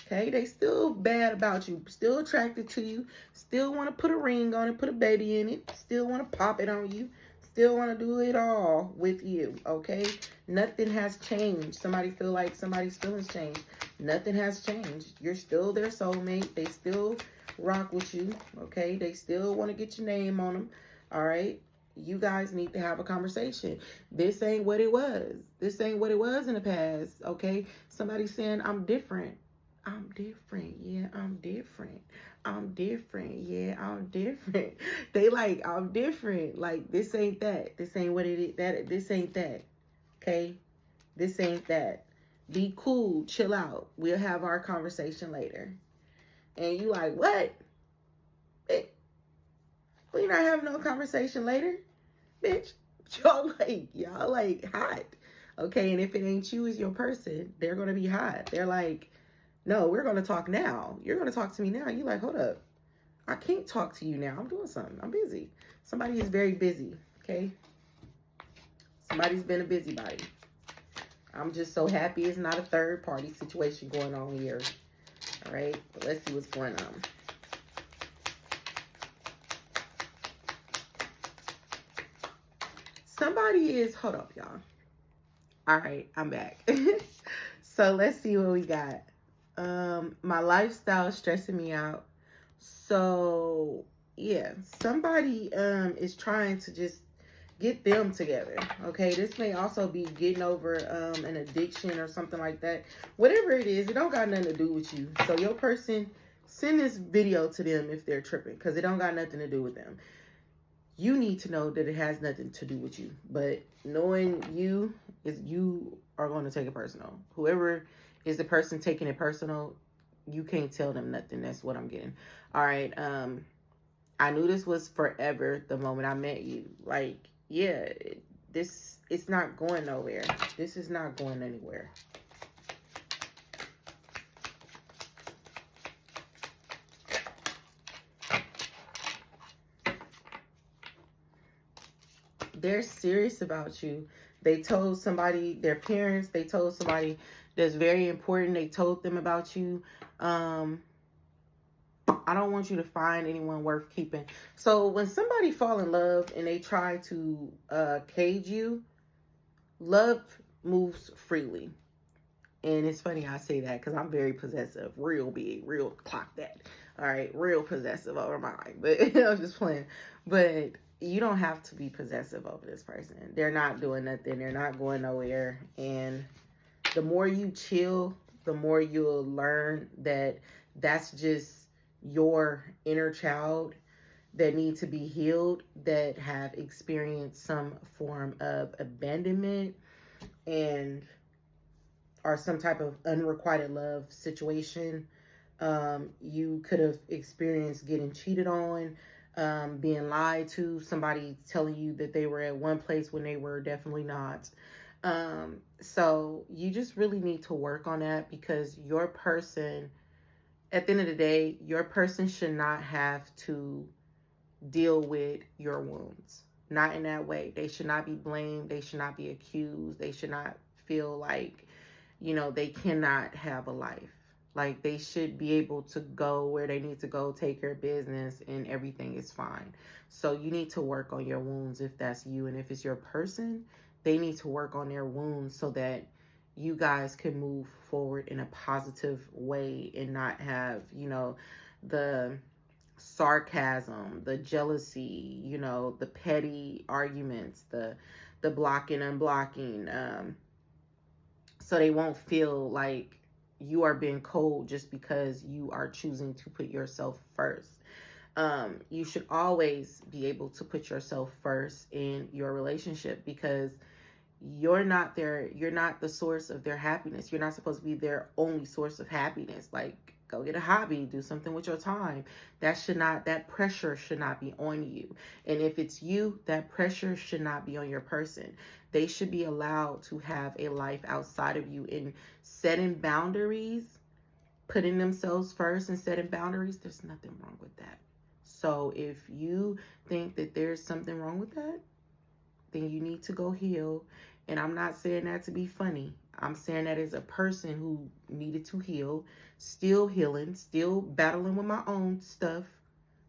Okay? They still bad about you. Still attracted to you. Still want to put a ring on it. Put a baby in it. Still want to pop it on you. Still want to do it all with you. Okay? Nothing has changed. Somebody feel like somebody's feelings changed. Nothing has changed. You're still their soulmate. They still rock with you, okay? They still want to get your name on them, all right? You guys need to have a conversation. This ain't what it was. This ain't what it was in the past, okay? Somebody's saying, I'm different. I'm different. Yeah, I'm different. I'm different. Yeah, I'm different. They like, I'm different. Like, this ain't that. This ain't what it is. This ain't that, okay? This ain't that. Be cool. Chill out. We'll have our conversation later. And you like, what? We not having no conversation later, bitch. Y'all like hot. Okay, and if it ain't you, it's your person, they're gonna be hot. They're like, no, we're gonna talk now. You're gonna talk to me now. You like, hold up. I can't talk to you now. I'm doing something. I'm busy. Somebody is very busy, okay? Somebody's been a busybody. I'm just so happy it's not a third party situation going on here. All right, but let's see what's going on. Somebody is, hold up, y'all. All right, I'm back. So let's see what we got. My lifestyle is stressing me out. So yeah, somebody is trying to just get them together. Okay, this may also be getting over an addiction or something like that. Whatever it is, it don't got nothing to do with you. So your person, send this video to them if they're tripping, because it don't got nothing to do with them. you need to know that it has nothing to do with you. But knowing you is, you are going to take it personal. Whoever is the person taking it personal, you can't tell them nothing. That's what I'm getting. All right. I knew this was forever the moment I met you. Like, yeah, it's not going nowhere. This is not going anywhere. They're serious about you. They told somebody, their parents, they told somebody that's very important. They told them about you. I don't want you to find anyone worth keeping. So when somebody fall in love and they try to cage you, love moves freely. And it's funny I say that because I'm very possessive, real big, real clock that. All right, real possessive over mine. But I'm just playing. But you don't have to be possessive over this person. They're not doing nothing. They're not going nowhere. And the more you chill, the more you'll learn that that's just your inner child that need to be healed, that have experienced some form of abandonment and or some type of unrequited love situation. You could have experienced getting cheated on, being lied to, somebody telling you that they were at one place when they were definitely not. So you just really need to work on that, because your person, at the end of the day, your person should not have to deal with your wounds. Not in that way. They should not be blamed. They should not be accused. They should not feel like, they cannot have a life. Like, they should be able to go where they need to go, take care of business, and everything is fine. So you need to work on your wounds if that's you. And if it's your person, they need to work on their wounds so that you guys can move forward in a positive way and not have, the sarcasm, the jealousy, the petty arguments, the blocking, unblocking, so they won't feel like you are being cold just because you are choosing to put yourself first. You should always be able to put yourself first in your relationship, because you're not the source of their happiness. You're not supposed to be their only source of happiness. Like, go get a hobby, do something with your time. That pressure should not be on you. And if it's you, that pressure should not be on your person. They should be allowed to have a life outside of you. And setting boundaries, putting themselves first and setting boundaries, there's nothing wrong with that. So if you think that there's something wrong with that, then you need to go heal. And I'm not saying that to be funny. I'm saying that as a person who needed to heal, still healing, still battling with my own stuff,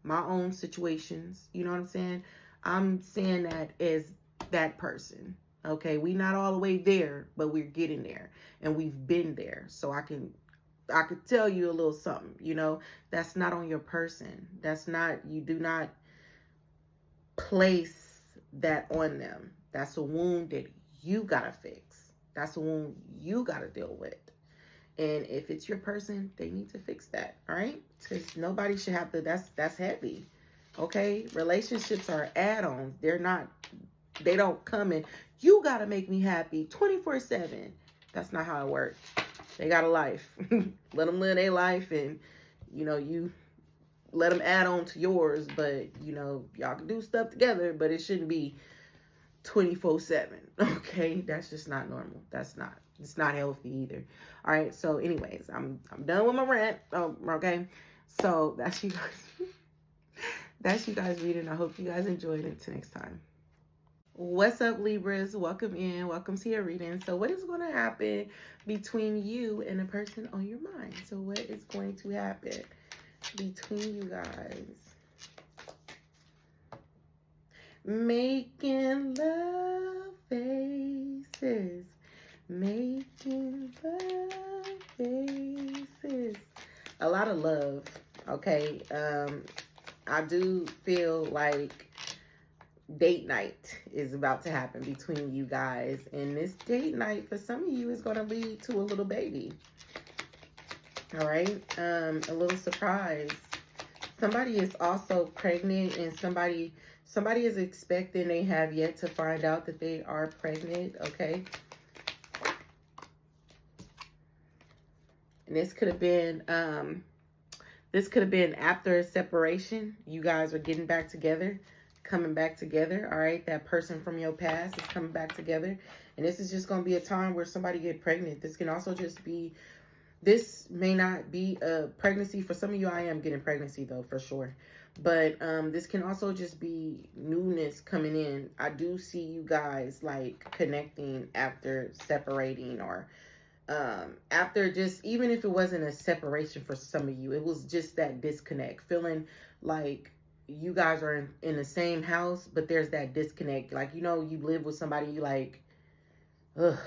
my own situations. You know what I'm saying? I'm saying that as that person. Okay, we not all the way there, but we're getting there, and we've been there. So I could tell you a little something. That's not on your person. You do not place that on them. That's a wound that you gotta fix. That's a wound you gotta deal with. And if it's your person, they need to fix that. All right, because nobody should have to. That's heavy. Okay, relationships are add-ons. They don't come in, you gotta make me happy 24/7. That's not how it works. They got a life. Let them live their life, and you let them add on to yours. But y'all can do stuff together, but it shouldn't be 24/7. Okay, that's just not normal. It's not healthy either. All right, so anyways, I'm done with my rant. Okay, so that's you guys. That's you guys reading. I hope you guys enjoyed it. Until next time. What's up, Libras? Welcome in. Welcome to your reading. So what is going to happen between you and the person on your mind? So what is going to happen between you guys? Making love faces. Making love faces. A lot of love. Okay. I do feel like date night is about to happen between you guys, and this date night for some of you is going to lead to a little baby. All right, a little surprise. Somebody is also pregnant, and somebody is expecting. They have yet to find out that they are pregnant, okay? And this could have been after a separation. You guys are getting back together, coming back together, all right? That person from your past is coming back together. And this is just going to be a time where somebody get pregnant. This can also just be, this may not be a pregnancy. For some of you, I am getting pregnancy though, for sure. But this can also just be newness coming in. I do see you guys like connecting after separating, or after, just even if it wasn't a separation for some of you, it was just that disconnect, feeling like you guys are in the same house, but there's that disconnect. Like, you know, you live with somebody, you like, ugh,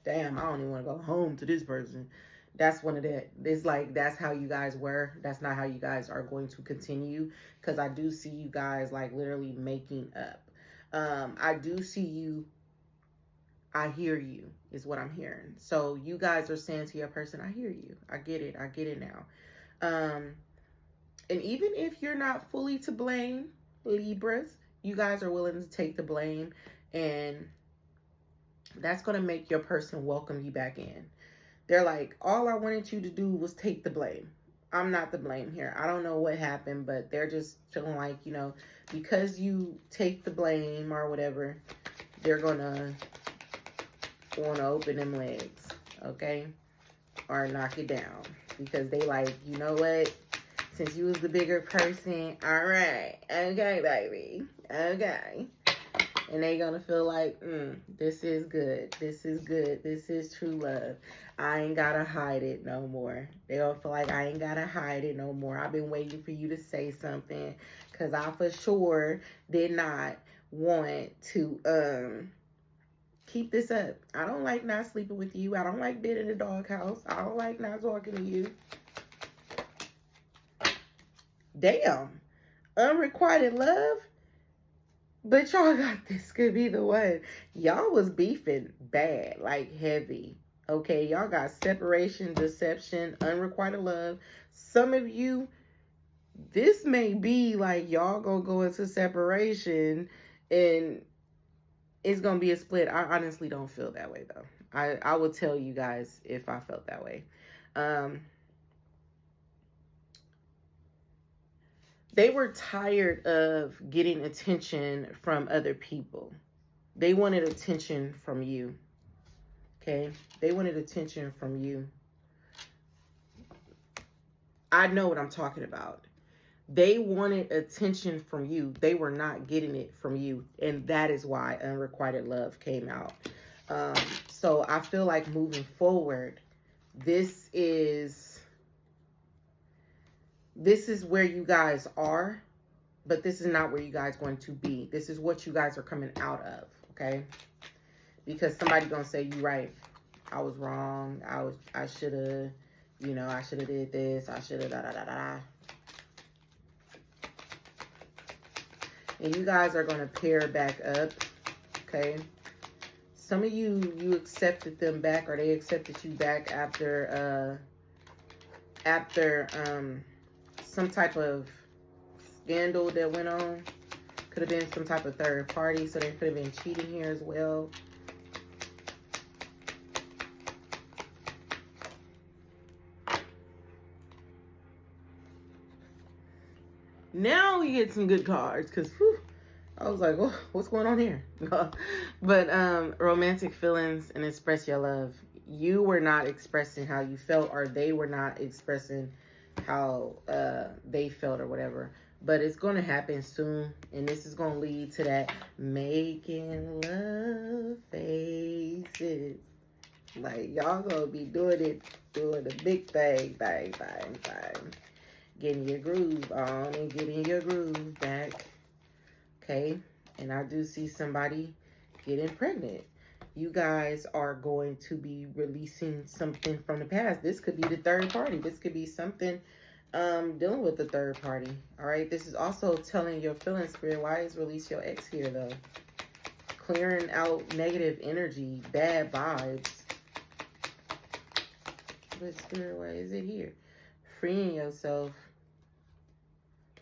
damn, I don't even want to go home to this person. That's one of that. It's like, that's how you guys were. That's not how you guys are going to continue. Because I do see you guys like literally making up. I do see you. I hear you is what I'm hearing. So you guys are saying to your person, I hear you. I get it. I get it now. And even if you're not fully to blame, Libras, you guys are willing to take the blame. And that's going to make your person welcome you back in. They're like, all I wanted you to do was take the blame. I'm not the blame here. I don't know what happened, but they're just feeling like, you know, because you take the blame or whatever, they're going to want to open them legs, okay? Or knock it down. Because they like, you know what? Since you was the bigger person, all right. Okay, baby. Okay. And they gonna feel like, this is good. This is good. This is true love. I ain't gotta hide it no more. They gonna feel like I ain't gotta hide it no more. I've been waiting for you to say something. Because I for sure did not want to keep this up. I don't like not sleeping with you. I don't like being in the doghouse. I don't like not talking to you. Damn. Unrequited love? But y'all got this. Could be the one. Y'all was beefing bad, like heavy. Okay, y'all got separation, deception, unrequited love. Some of you, this may be like y'all gonna go into separation and it's gonna be a split. I honestly don't feel that way though. I will tell you guys if I felt that way. They were tired of getting attention from other people. They wanted attention from you. Okay? They wanted attention from you. I know what I'm talking about. They wanted attention from you. They were not getting it from you. And that is why unrequited love came out. So I feel like moving forward, this is where you guys are, but this is not where you guys are going to be. This is what you guys are coming out of, okay? Because somebody gonna say, you right, I was wrong. I should have, you know, I should have did this. I should have da-da-da-da. And you guys are going to pair back up, okay? Some of you accepted them back, or they accepted you back after some type of scandal that went on. Could have been some type of third party, so there could have been cheating here as well. Now we get some good cards, because I was like, oh, what's going on here? But romantic feelings and express your love. You were not expressing how you felt, or they were not expressing how they felt or whatever. But it's going to happen soon, and this is going to lead to that making love faces. Like, y'all going to be doing the big thing. Getting your groove on and getting your groove back. Okay? And I do see somebody getting pregnant. You guys are going to be releasing something from the past. This could be the third party. This could be something dealing with the third party. All right? This is also telling your feeling spirit. Why is release your ex here, though? Clearing out negative energy, bad vibes. But spirit, why is it here? Freeing yourself.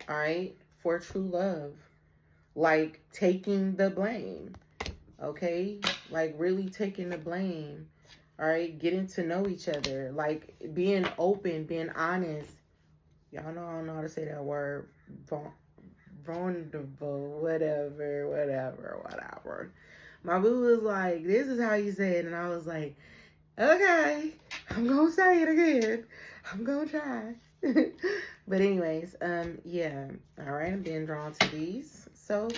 all right, for true love. Like taking the blame, okay? Like really taking the blame, all right? Getting to know each other, like being open, being honest. Y'all know I don't know how to say that word. Vulnerable, whatever. My boo was like, this is how you say it. And I was like, okay, I'm gonna say it again. I'm gonna try. But anyways, yeah. All right, I'm being drawn to these. So,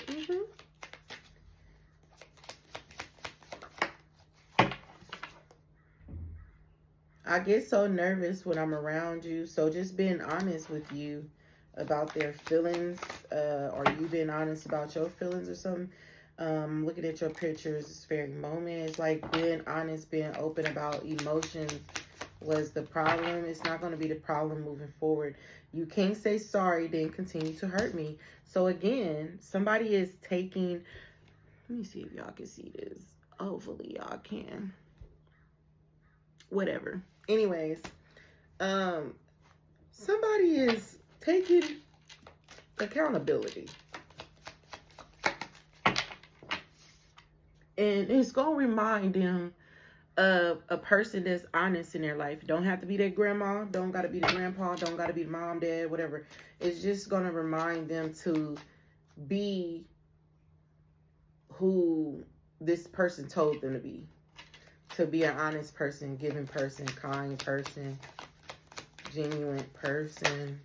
I get so nervous when I'm around you. So just being honest with you about their feelings, or you being honest about your feelings or something. Looking at your pictures this very moment, it's like being honest, being open about emotions was the problem. It's not going to be the problem moving forward. You can't say sorry, then continue to hurt me. So again, somebody is taking, let me see if y'all can see this. Hopefully y'all can. Whatever. Anyways, somebody is taking accountability. And it's going to remind them of a person that's honest in their life. Don't have to be their grandma. Don't got to be the grandpa. Don't got to be the mom, dad, whatever. It's just going to remind them to be who this person told them to be. To be an honest person, giving person, kind person, genuine person.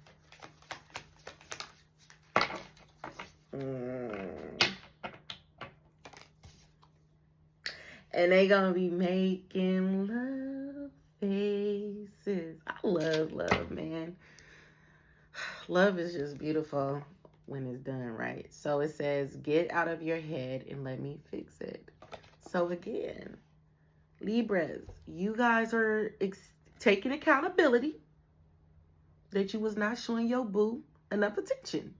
And they gonna be making love faces. I love love, man. Love is just beautiful when it's done right. So it says, get out of your head and let me fix it. So again, Libras, you guys are taking accountability that you was not showing your boo enough attention.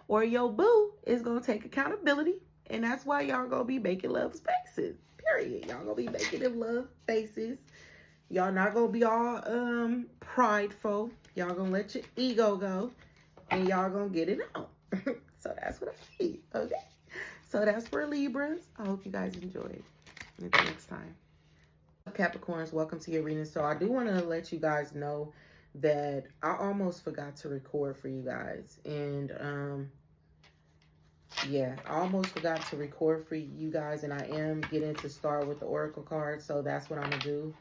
Or your boo is going to take accountability, and that's why y'all going to be making love faces. Period. Y'all going to be making them love faces. Y'all not going to be all prideful. Y'all going to let your ego go, and y'all going to get it out. So that's what I see. Okay? So that's for Libras. I hope you guys enjoyed. Until next time. Capricorns, welcome to your reading. So I do want to let you guys know that I almost forgot to record for you guys. And yeah, I almost forgot to record for you guys, and I am getting to start with the oracle card, so that's what I'm gonna do.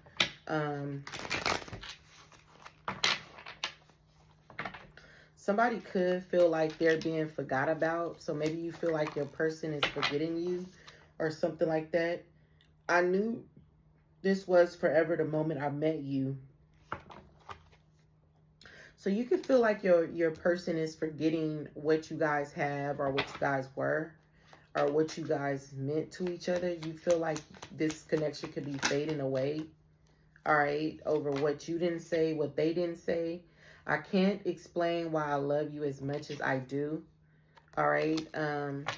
Somebody could feel like they're being forgot about, so maybe you feel like your person is forgetting you or something like that. I knew this was forever the moment I met you. So you can feel like your person is forgetting what you guys have or what you guys were or what you guys meant to each other. You feel like this connection could be fading away, all right, over what you didn't say, what they didn't say. I can't explain why I love you as much as I do, all right?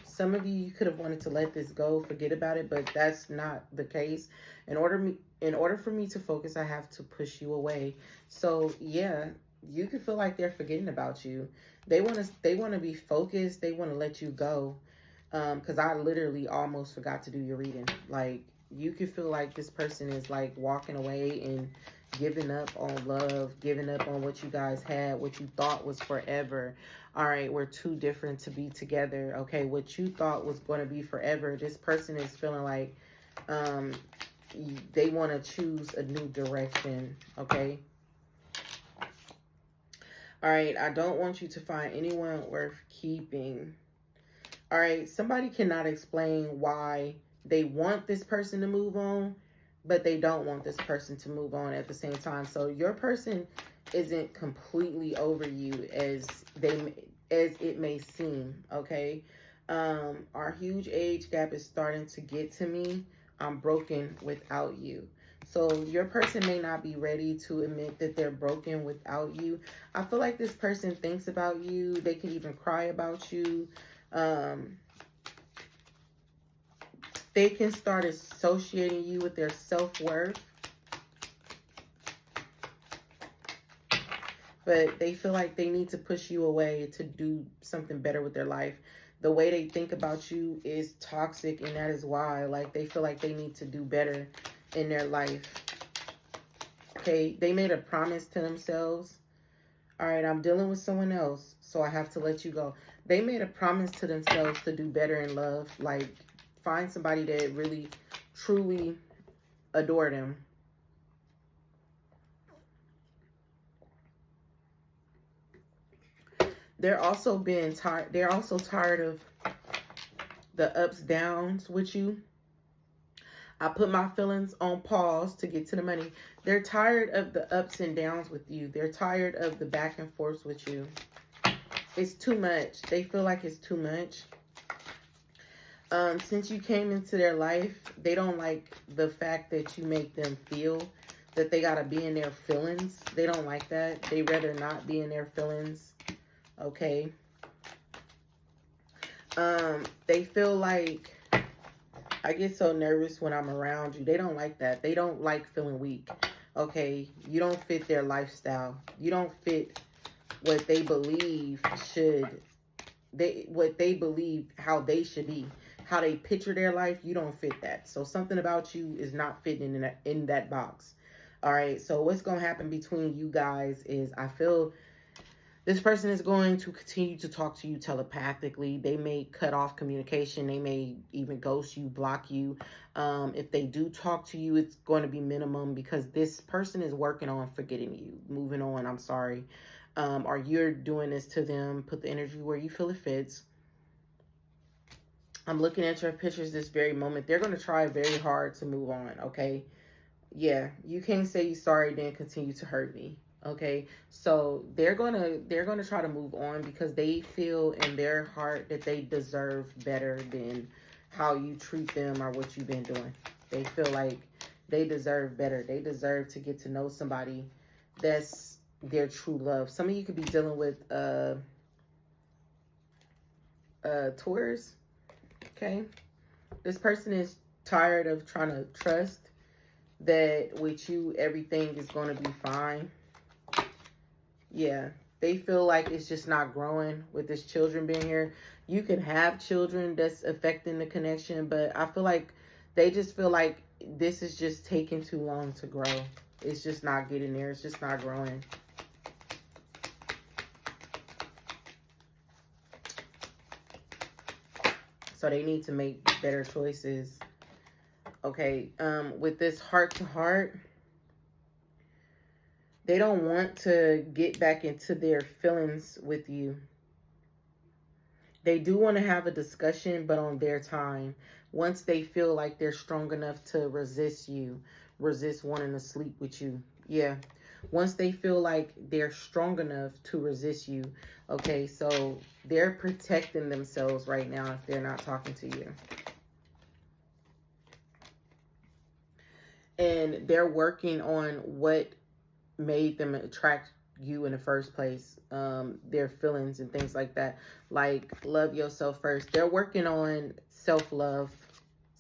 Some of you could have wanted to let this go, forget about it, but that's not the case. In order for me to focus, I have to push you away. So yeah, you can feel like they're forgetting about you. They want to be focused. They want to let you go. Because I literally almost forgot to do your reading. Like, you could feel like this person is like walking away and giving up on love, giving up on what you guys had, what you thought was forever. All right, we're too different to be together. Okay, what you thought was going to be forever, this person is feeling like they want to choose a new direction. Okay. All right, I don't want you to find anyone worth keeping. All right, somebody cannot explain why they want this person to move on, but they don't want this person to move on at the same time. So your person isn't completely over you as it may seem, okay? Our huge age gap is starting to get to me. I'm broken without you. So your person may not be ready to admit that they're broken without you. I feel like this person thinks about you. They can even cry about you. They can start associating you with their self-worth. but they feel like they need to push you away to do something better with their life. The way they think about you is toxic, and that is why. Like, they feel like they need to do better in their life. Okay, they made a promise to themselves. All right, I'm dealing with someone else, so I have to let you go. They made a promise to themselves to do better in love. Like, find somebody that really, truly adore them. They're also being tired. They're also tired of the ups, downs with you. I put my feelings on pause to get to the money. They're tired of the ups and downs with you. They're tired of the back and forth with you. It's too much. They feel like it's too much. Since you came into their life, they don't like the fact that you make them feel that they got to be in their feelings. They don't like that. They rather not be in their feelings. Okay. They feel like I get so nervous when I'm around you. They don't like that. They don't like feeling weak. Okay. You don't fit their lifestyle. You don't fit what they believe what they believe how they should be. How they picture their life, you don't fit that. So something about you is not fitting in that box. All right. So what's going to happen between you guys is I feel this person is going to continue to talk to you telepathically. They may cut off communication. They may even ghost you, block you. If they do talk to you, it's going to be minimum because this person is working on forgetting you, moving on. I'm sorry. Or you're doing this to them. Put the energy where you feel it fits. I'm looking at your pictures this very moment. They're going to try very hard to move on, okay? Yeah, you can't say you're sorry, then continue to hurt me. Okay, so they're gonna try to move on because they feel in their heart that they deserve better than how you treat them or what you've been doing. They feel like they deserve better. They deserve to get to know somebody that's their true love. Some of you could be dealing with Taurus. Okay, this person is tired of trying to trust that with you everything is going to be fine. Yeah, they feel like it's just not growing with this children being here. You can have children that's affecting the connection, but I feel like they just feel like this is just taking too long to grow. It's just not getting there. It's just not growing. So they need to make better choices. Okay, with this heart to heart, they don't want to get back into their feelings with you. They do want to have a discussion, but on their time. Once they feel like they're strong enough to resist you, resist wanting to sleep with you. Yeah. Once they feel like they're strong enough to resist you. Okay, so they're protecting themselves right now if they're not talking to you. And they're working on what made them attract you in the first place, their feelings and things like that. Like, love yourself first. They're working on self-love,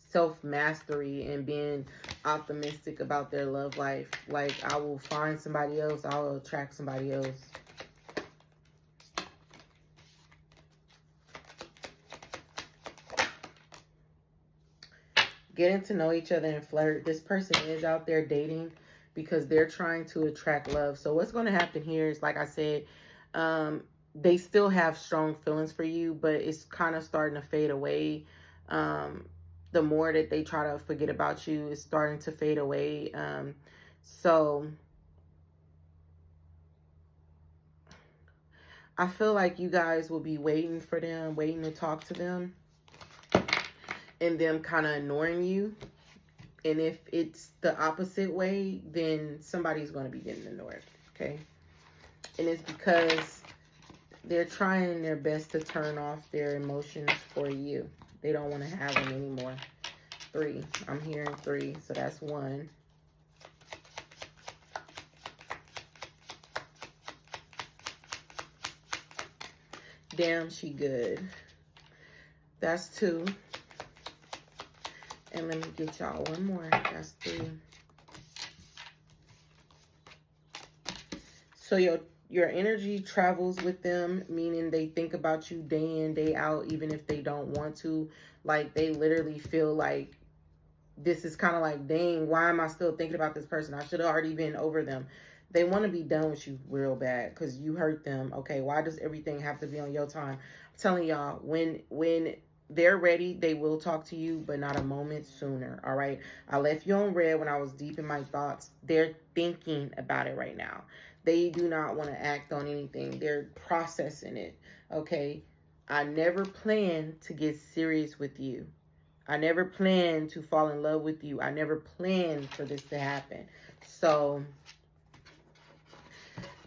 self-mastery, and being optimistic about their love life. Like, I will find somebody else, I will attract somebody else. Getting to know each other and flirt. This person is out there dating because they're trying to attract love. So what's going to happen here is, like I said, they still have strong feelings for you, but it's kind of starting to fade away. The more that they try to forget about you, it's starting to fade away. So I feel like you guys will be waiting for them, waiting to talk to them, and them kind of ignoring you. And if it's the opposite way, then somebody's going to be getting ignored, okay? And it's because they're trying their best to turn off their emotions for you. They don't want to have them anymore. 3. I'm hearing 3, so that's 1. Damn, she good. That's 2. And let me get y'all one more. That's 3. So your energy travels with them, meaning they think about you day in, day out, even if they don't want to. Like, they literally feel like this is kind of like, dang, why am I still thinking about this person? I should have already been over them. They want to be done with you real bad because you hurt them. Okay, why does everything have to be on your time? I'm telling y'all, when they're ready, they will talk to you, but not a moment sooner. All right, I left you on red when I was deep in my thoughts. They're thinking about it right now. They do not want to act on anything. They're processing it. Okay, I never planned to get serious with you. I never planned to fall in love with you. I never planned for this to happen. So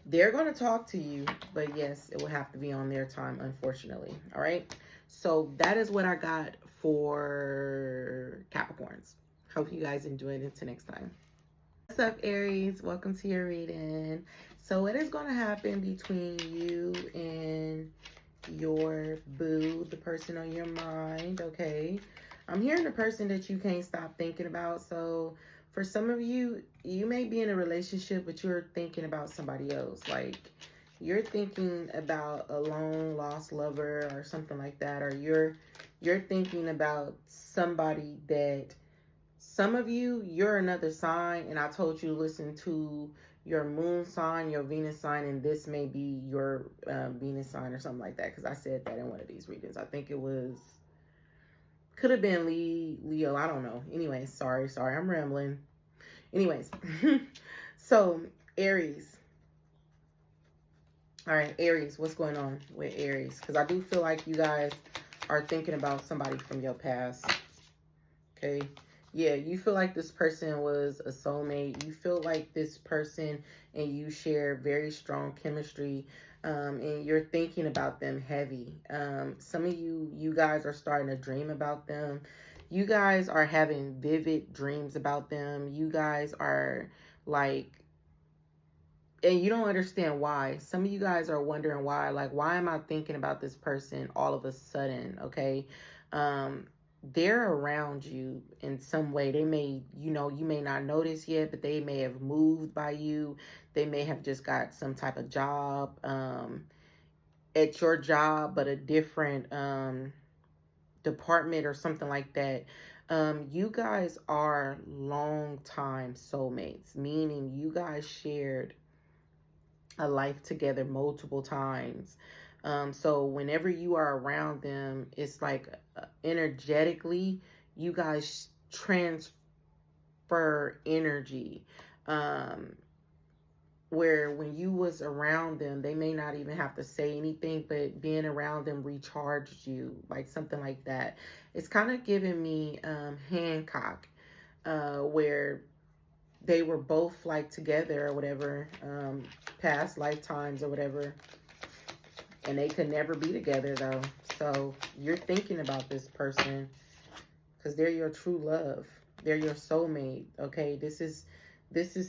they're going to talk to you, but yes, it will have to be on their time, unfortunately. All right. So that is what I got for Capricorns. Hope you guys enjoyed it. Until next time. What's up, Aries? Welcome to your reading. So what is going to happen between you and your boo, the person on your mind? Okay. I'm hearing the person that you can't stop thinking about. So for some of you, you may be in a relationship, but you're thinking about somebody else. Like, you're thinking about a long lost lover or something like that. Or you're thinking about somebody that, some of you, you're another sign. And I told you to listen to your moon sign, your Venus sign, and this may be your Venus sign or something like that. Because I said that in one of these readings. I think it was... could have been Leo. I don't know. Anyways, sorry. I'm rambling. Anyways. So, Aries. All right, Aries. What's going on with Aries? Because I do feel like you guys are thinking about somebody from your past. Okay. Yeah, you feel like this person was a soulmate. You feel like this person and you share very strong chemistry. And you're thinking about them heavy. Some of you guys are starting to dream about them. You guys are having vivid dreams about them. You guys are like, and you don't understand why. Some of you guys are wondering why. Like, why am I thinking about this person all of a sudden? Okay. They're around you in some way. They may, you may not notice yet, but they may have moved by you. They may have just got some type of job at your job, but a different department or something like that. You guys are long time soulmates, meaning you guys shared a life together multiple times. So whenever you are around them, it's like energetically, you guys transfer energy. Where when you was around them, they may not even have to say anything, but being around them recharged you, like something like that. It's kind of giving me Hancock, where they were both like together or whatever, past lifetimes or whatever, and they could never be together though. So you're thinking about this person because they're your true love. They're your soulmate. Okay, this is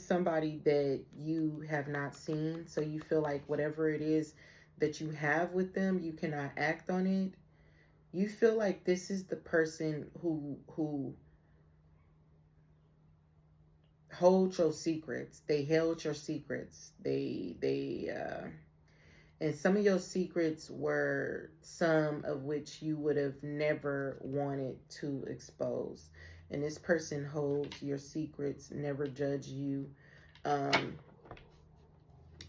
somebody that you have not seen. So you feel like whatever it is that you have with them, you cannot act on it. You feel like this is the person who hold your secrets. They held your secrets. And some of your secrets were some of which you would have never wanted to expose. And this person holds your secrets, never judge you.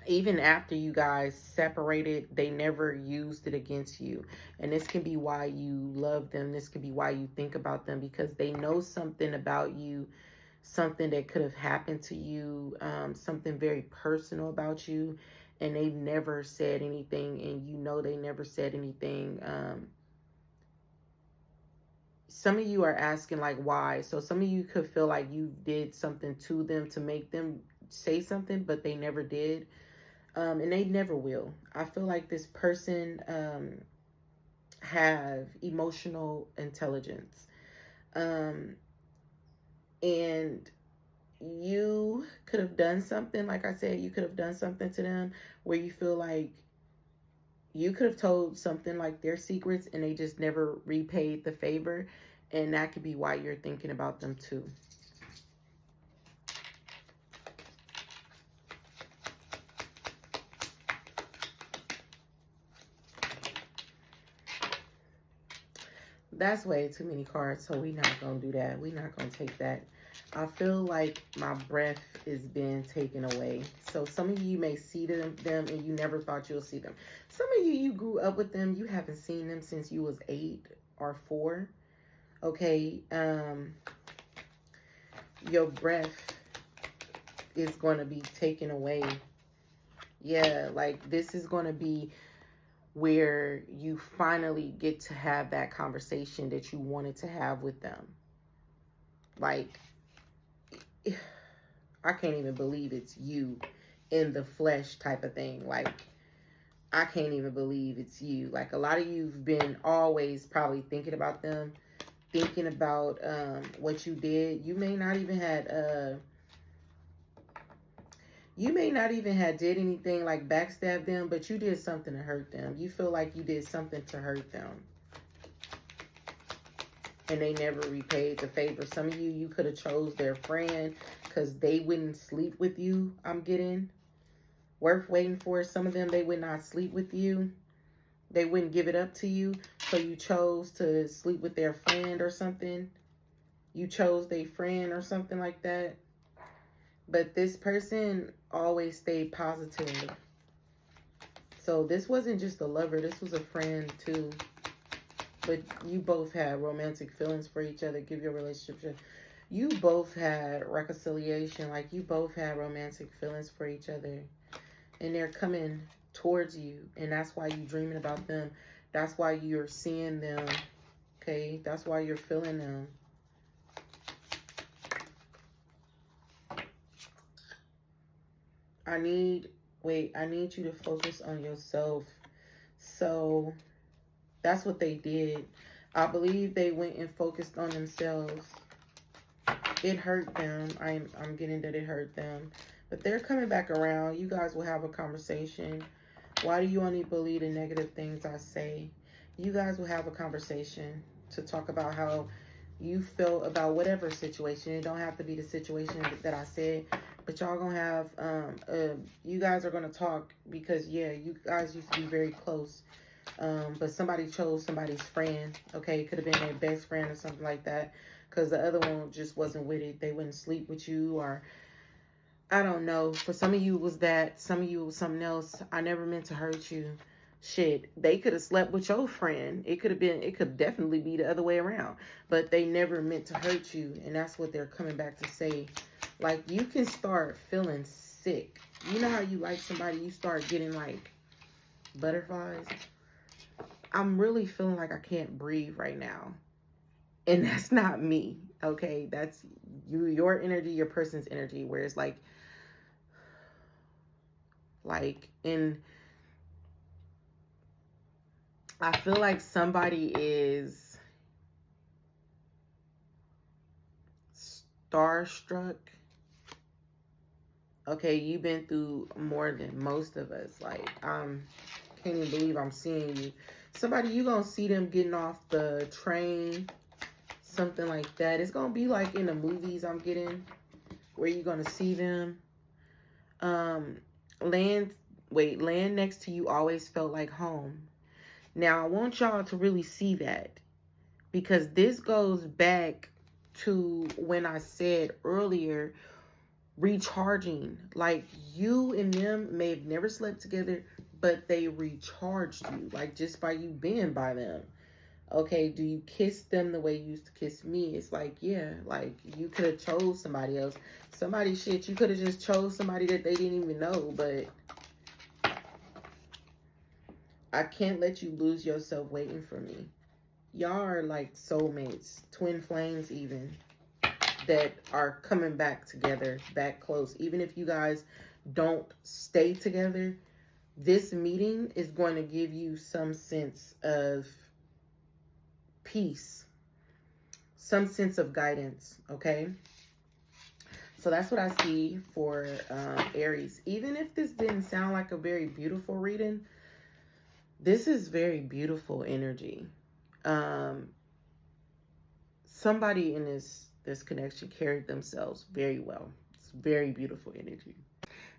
Even after you guys separated, they never used it against you. And this can be why you love them. This can be why you think about them, because they know something about you, something that could have happened to you, something very personal about you, and they never said anything, and they never said anything. Some of you are asking like why. So some of you could feel like you did something to them to make them say something, but they never did, and they never will. I feel like this person have emotional intelligence, and you could have done something, like I said, you could have done something to them where you feel like you could have told something like their secrets and they just never repaid the favor. And that could be why you're thinking about them too. That's way too many cards, so we not going to do that. We not going to take that. I feel like my breath is being taken away. So some of you may see them and you never thought you'll see them. Some of you grew up with them. You haven't seen them since you was 8 or 4. Okay. Your breath is going to be taken away. Yeah, like this is going to be where you finally get to have that conversation that you wanted to have with them. Like, I can't even believe it's you in the flesh type of thing. Like, I can't even believe it's you. Like, a lot of you've been always probably thinking about them, thinking about what you did. You may not even had did anything like backstab them, but you did something to hurt them. You feel like you did something to hurt them. And they never repaid the favor. Some of you could have chose their friend because they wouldn't sleep with you, I'm getting. Worth waiting for. Some of them, they would not sleep with you. They wouldn't give it up to you. So you chose to sleep with their friend or something. You chose their friend or something like that. But this person always stayed positive. So this wasn't just a lover. This was a friend too. But you both had romantic feelings for each other. Give your relationship. You both had reconciliation. Like you both had romantic feelings for each other. And they're coming towards you. And that's why you're dreaming about them. That's why you're seeing them. Okay? That's why you're feeling them. I need you to focus on yourself. So that's what they did. I believe they went and focused on themselves. It hurt them. I'm getting that it hurt them. But they're coming back around. You guys will have a conversation. Why do you only believe the negative things I say? You guys will have a conversation to talk about how you feel about whatever situation. It don't have to be the situation that I said. But y'all gonna have, you guys are gonna talk because, yeah, you guys used to be very close. But somebody chose somebody's friend, okay? It could have been their best friend or something like that. Because the other one just wasn't with it. They wouldn't sleep with you or, I don't know. For some of you it was that. Some of you it was something else. I never meant to hurt you. Shit, they could have slept with your friend. It could definitely be the other way around. But they never meant to hurt you. And that's what they're coming back to say. Like, you can start feeling sick. You know how you like somebody, you start getting, like, butterflies? I'm really feeling like I can't breathe right now. And that's not me, okay? That's your energy, your person's energy, where it's like in... I feel like somebody is starstruck. Okay, you've been through more than most of us. Like, can't even believe I'm seeing you. Somebody, you gonna see them getting off the train, something like that. It's gonna be like in the movies I'm getting, where you're gonna see them. Land next to you always felt like home. Now, I want y'all to really see that, because this goes back to when I said earlier, recharging. Like, you and them may have never slept together, but they recharged you, like, just by you being by them. Okay, do you kiss them the way you used to kiss me? It's like, yeah, like, you could have chose somebody else. Somebody, shit, you could have just chose somebody that they didn't even know, but I can't let you lose yourself waiting for me. Y'all are like soulmates, twin flames even, that are coming back together, back close. Even if you guys don't stay together, this meeting is going to give you some sense of peace, some sense of guidance, okay? So that's what I see for Aries. Even if this didn't sound like a very beautiful reading, this is very beautiful energy. Somebody in this connection carried themselves very well. It's very beautiful energy.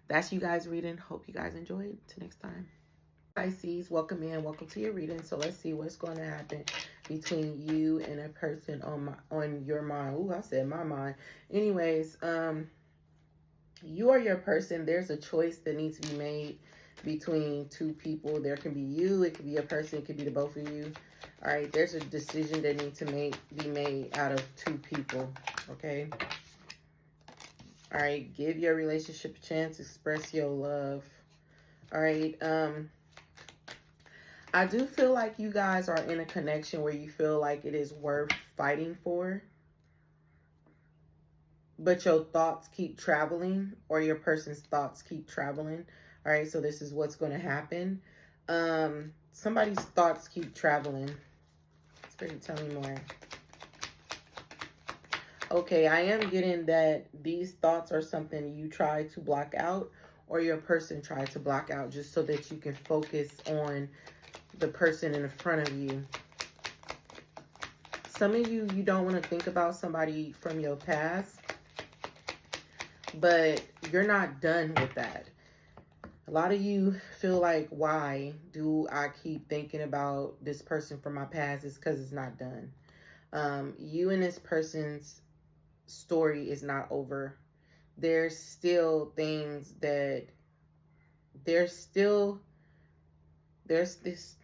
That's you guys reading. Hope you guys enjoyed. Till next time. Pisces, welcome in, welcome to your reading. So let's see what's going to happen between you and a person on your mind. Ooh, I said my mind. Anyways, you or your person, there's a choice that needs to be made between two people. There can be you, it could be a person, it could be the both of you. All right, there's a decision that needs to be made out of two people. Okay. All right, give your relationship a chance, express your love. All right, I do feel like you guys are in a connection where you feel like it is worth fighting for, but your thoughts keep traveling, or your person's thoughts keep traveling. All right, so this is what's going to happen. Somebody's thoughts keep traveling. Spirit, tell me more. Okay, I am getting that these thoughts are something you try to block out, or your person tried to block out, just so that you can focus on the person in front of you. Some of you don't want to think about somebody from your past, but you're not done with that. A lot of you feel like, why do I keep thinking about this person from my past? It's because it's not done. You and this person's story is not over. There's still things that there's this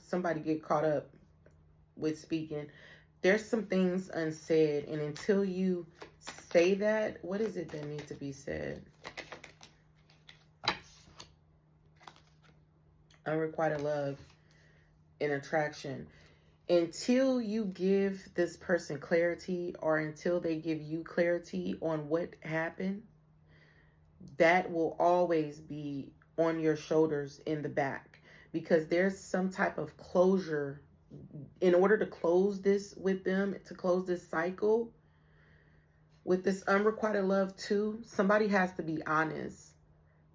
somebody get caught up with speaking. There's some things unsaid, and until you say that, what is it that needs to be said? Unrequited love and attraction. Until you give this person clarity, or until they give you clarity on what happened, that will always be on your shoulders in the back, because there's some type of closure. In order to close this with them, to close this cycle with this unrequited love too, somebody has to be honest.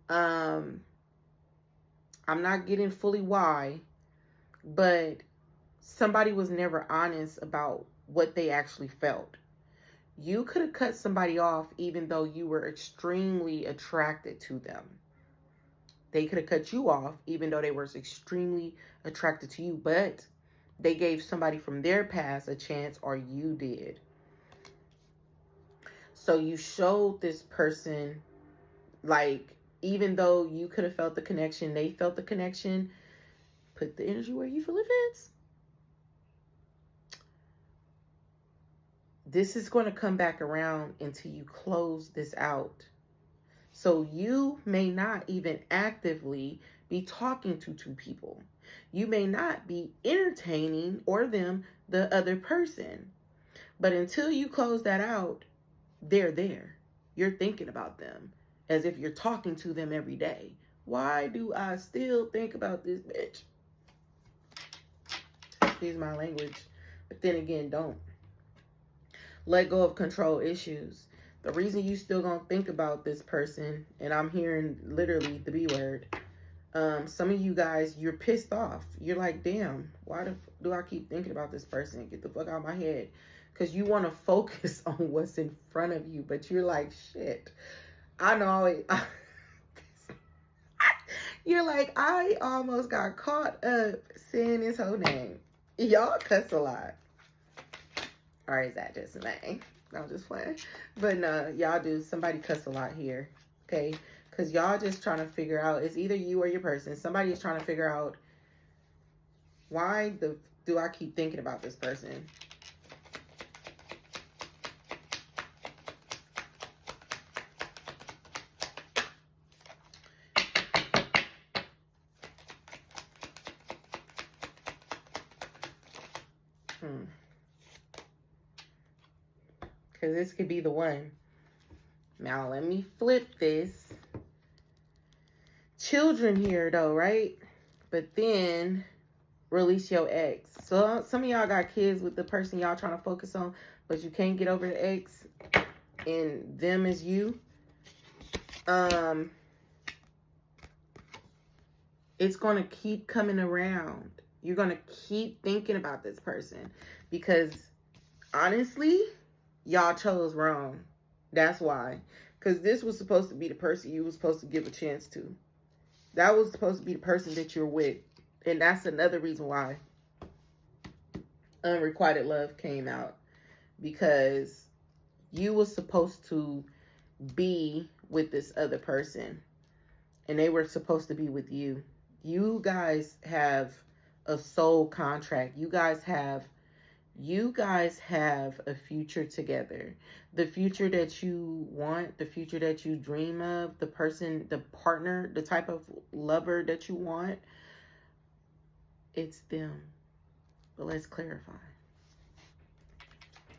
I'm not getting fully why, but somebody was never honest about what they actually felt. You could have cut somebody off even though you were extremely attracted to them. They could have cut you off even though they were extremely attracted to you, but they gave somebody from their past a chance, or you did. So you showed this person, like, even though you could have felt the connection, they felt the connection, put the energy where you feel it fits. This is going to come back around until you close this out. So you may not even actively be talking to two people. You may not be entertaining, or them, the other person. But until you close that out, they're there. You're thinking about them as if you're talking to them every day. Why do I still think about this bitch? Excuse my language. But then again, don't. Let go of control issues. The reason you still gonna think about this person, and I'm hearing literally the B word. Some of you guys, you're pissed off. You're like, damn, why do I keep thinking about this person? Get the fuck out of my head. Because you want to focus on what's in front of you, but you're like, shit. I know. You're like, I almost got caught up saying his whole name. Y'all cuss a lot. Or is that just me? I'm just playing. But no, y'all do. Somebody cuss a lot here. Okay? Because y'all just trying to figure out, it's either you or your person. Somebody is trying to figure out, why do I keep thinking about this person? Because this could be the one. Now, let me flip this. Children here, though, right? But then release your ex. So some of y'all got kids with the person y'all trying to focus on, but you can't get over the ex, and them is you. It's going to keep coming around. You're going to keep thinking about this person, because honestly, y'all chose wrong. That's why. Because this was supposed to be the person you were supposed to give a chance to. That was supposed to be the person that you're with. And that's another reason why unrequited love came out. Because you was supposed to be with this other person. And they were supposed to be with you. You guys have a soul contract. You guys have a future together. The future that you want, the future that you dream of, the person, the partner, the type of lover that you want, it's them. But let's clarify.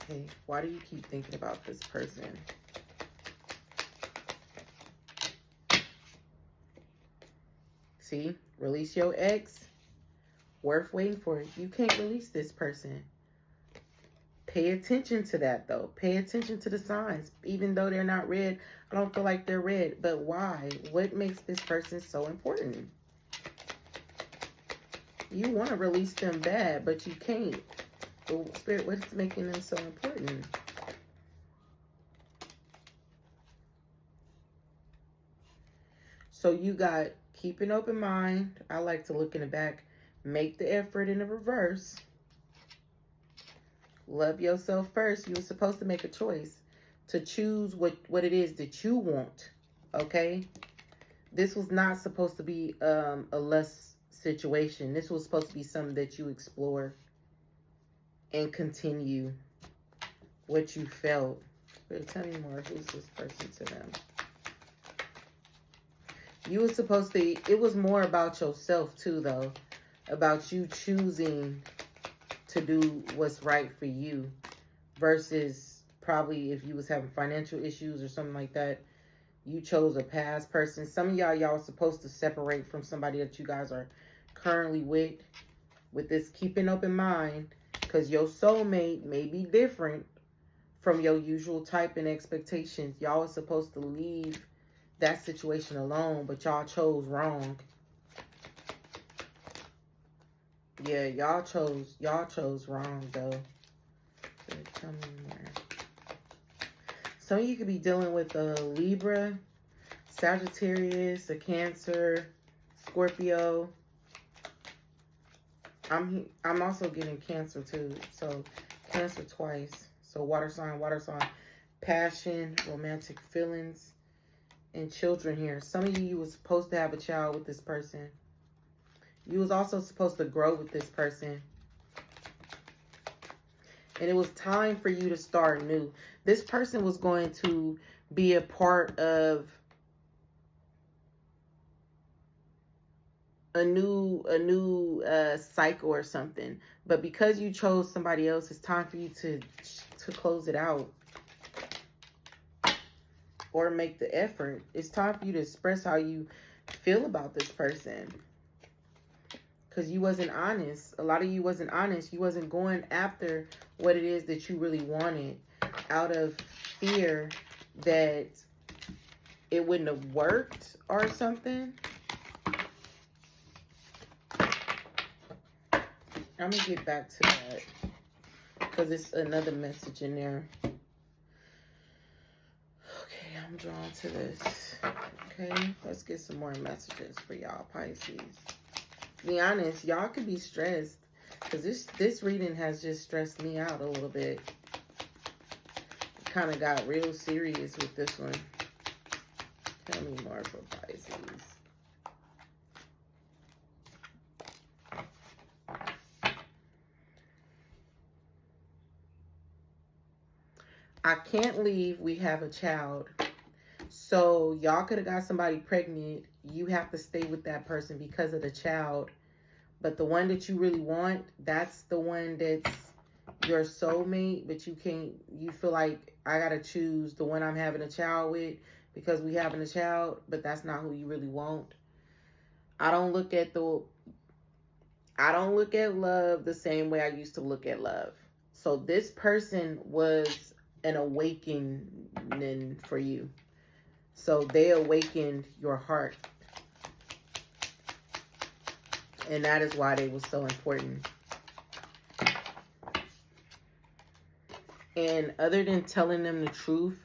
Okay, why do you keep thinking about this person? See, release your ex. Worth waiting for. You can't release this person. Pay attention to that, though. Pay attention to the signs. Even though they're not red, I don't feel like they're red. But why? What makes this person so important? You want to release them bad, but you can't. The Spirit, what's making them so important? So you got keep an open mind. I like to look in the back. Make the effort in the reverse. Love yourself first. You were supposed to make a choice to choose what it is that you want. Okay? This was not supposed to be a lust situation. This was supposed to be something that you explore and continue what you felt. But tell me more. Who's this person to them? You were supposed to, it was more about yourself too, though. About you choosing to do what's right for you versus probably if you was having financial issues or something like that, you chose a past person. Some of y'all supposed to separate from somebody that you guys are currently with this keep an open mind, because your soulmate may be different from your usual type and expectations. Y'all are supposed to leave that situation alone, but y'all chose wrong. Yeah, y'all chose wrong, though. So tell me more. Some of you could be dealing with a Libra, Sagittarius, a Cancer, Scorpio. I'm also getting Cancer too. So Cancer twice. So water sign, passion, romantic feelings, and children here. Some of you was supposed to have a child with this person. You was also supposed to grow with this person. And it was time for you to start new. This person was going to be a part of a new cycle or something. But because you chose somebody else, it's time for you to close it out. Or make the effort. It's time for you to express how you feel about this person. Because you wasn't honest. A lot of you wasn't honest. You wasn't going after what it is that you really wanted out of fear that it wouldn't have worked or something. I'm going to get back to that because it's another message in there. Okay, I'm drawn to this. Okay, let's get some more messages for y'all, Pisces. To be honest, y'all could be stressed because this reading has just stressed me out a little bit. Kind of got real serious with this one. Tell me more for Pisces. I can't leave. We have a child. So y'all could have got somebody pregnant. You have to stay with that person because of the child. But the one that you really want, that's the one that's your soulmate. But you can't, you feel like I got to choose the one I'm having a child with because we having a child. But that's not who you really want. I don't look at love the same way I used to look at love. So this person was an awakening for you. So they awakened your heart. And that is why they were so important. And other than telling them the truth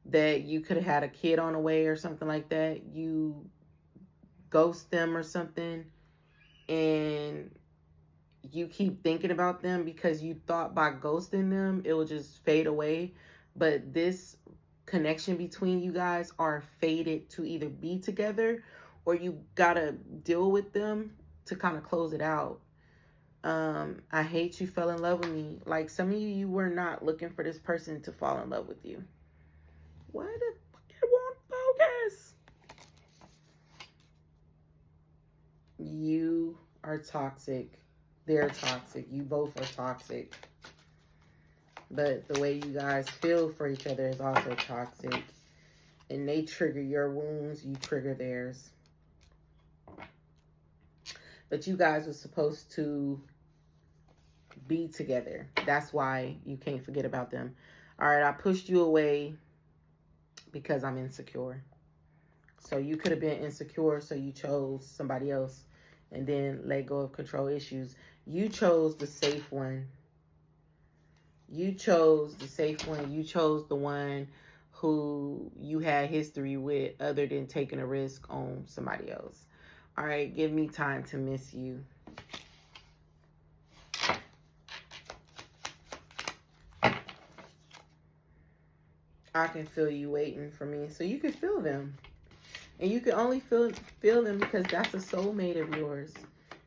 that you could have had a kid on the way or something like that, you ghost them or something, and you keep thinking about them because you thought by ghosting them it will just fade away. But this connection between you guys are fated to either be together, or you gotta deal with them to kind of close it out. I hate you fell in love with me. Like, some of you were not looking for this person to fall in love with you. Why the fuck it won't focus? You are toxic. They're toxic. You both are toxic. But the way you guys feel for each other is also toxic. And they trigger your wounds, you trigger theirs. But you guys were supposed to be together. That's why you can't forget about them. All right, I pushed you away because I'm insecure. So you could have been insecure, so you chose somebody else and then let go of control issues. You chose the safe one. You chose the safe one. You chose the one who you had history with other than taking a risk on somebody else. All right, give me time to miss you. I can feel you waiting for me. So you can feel them. And you can only feel them because that's a soulmate of yours.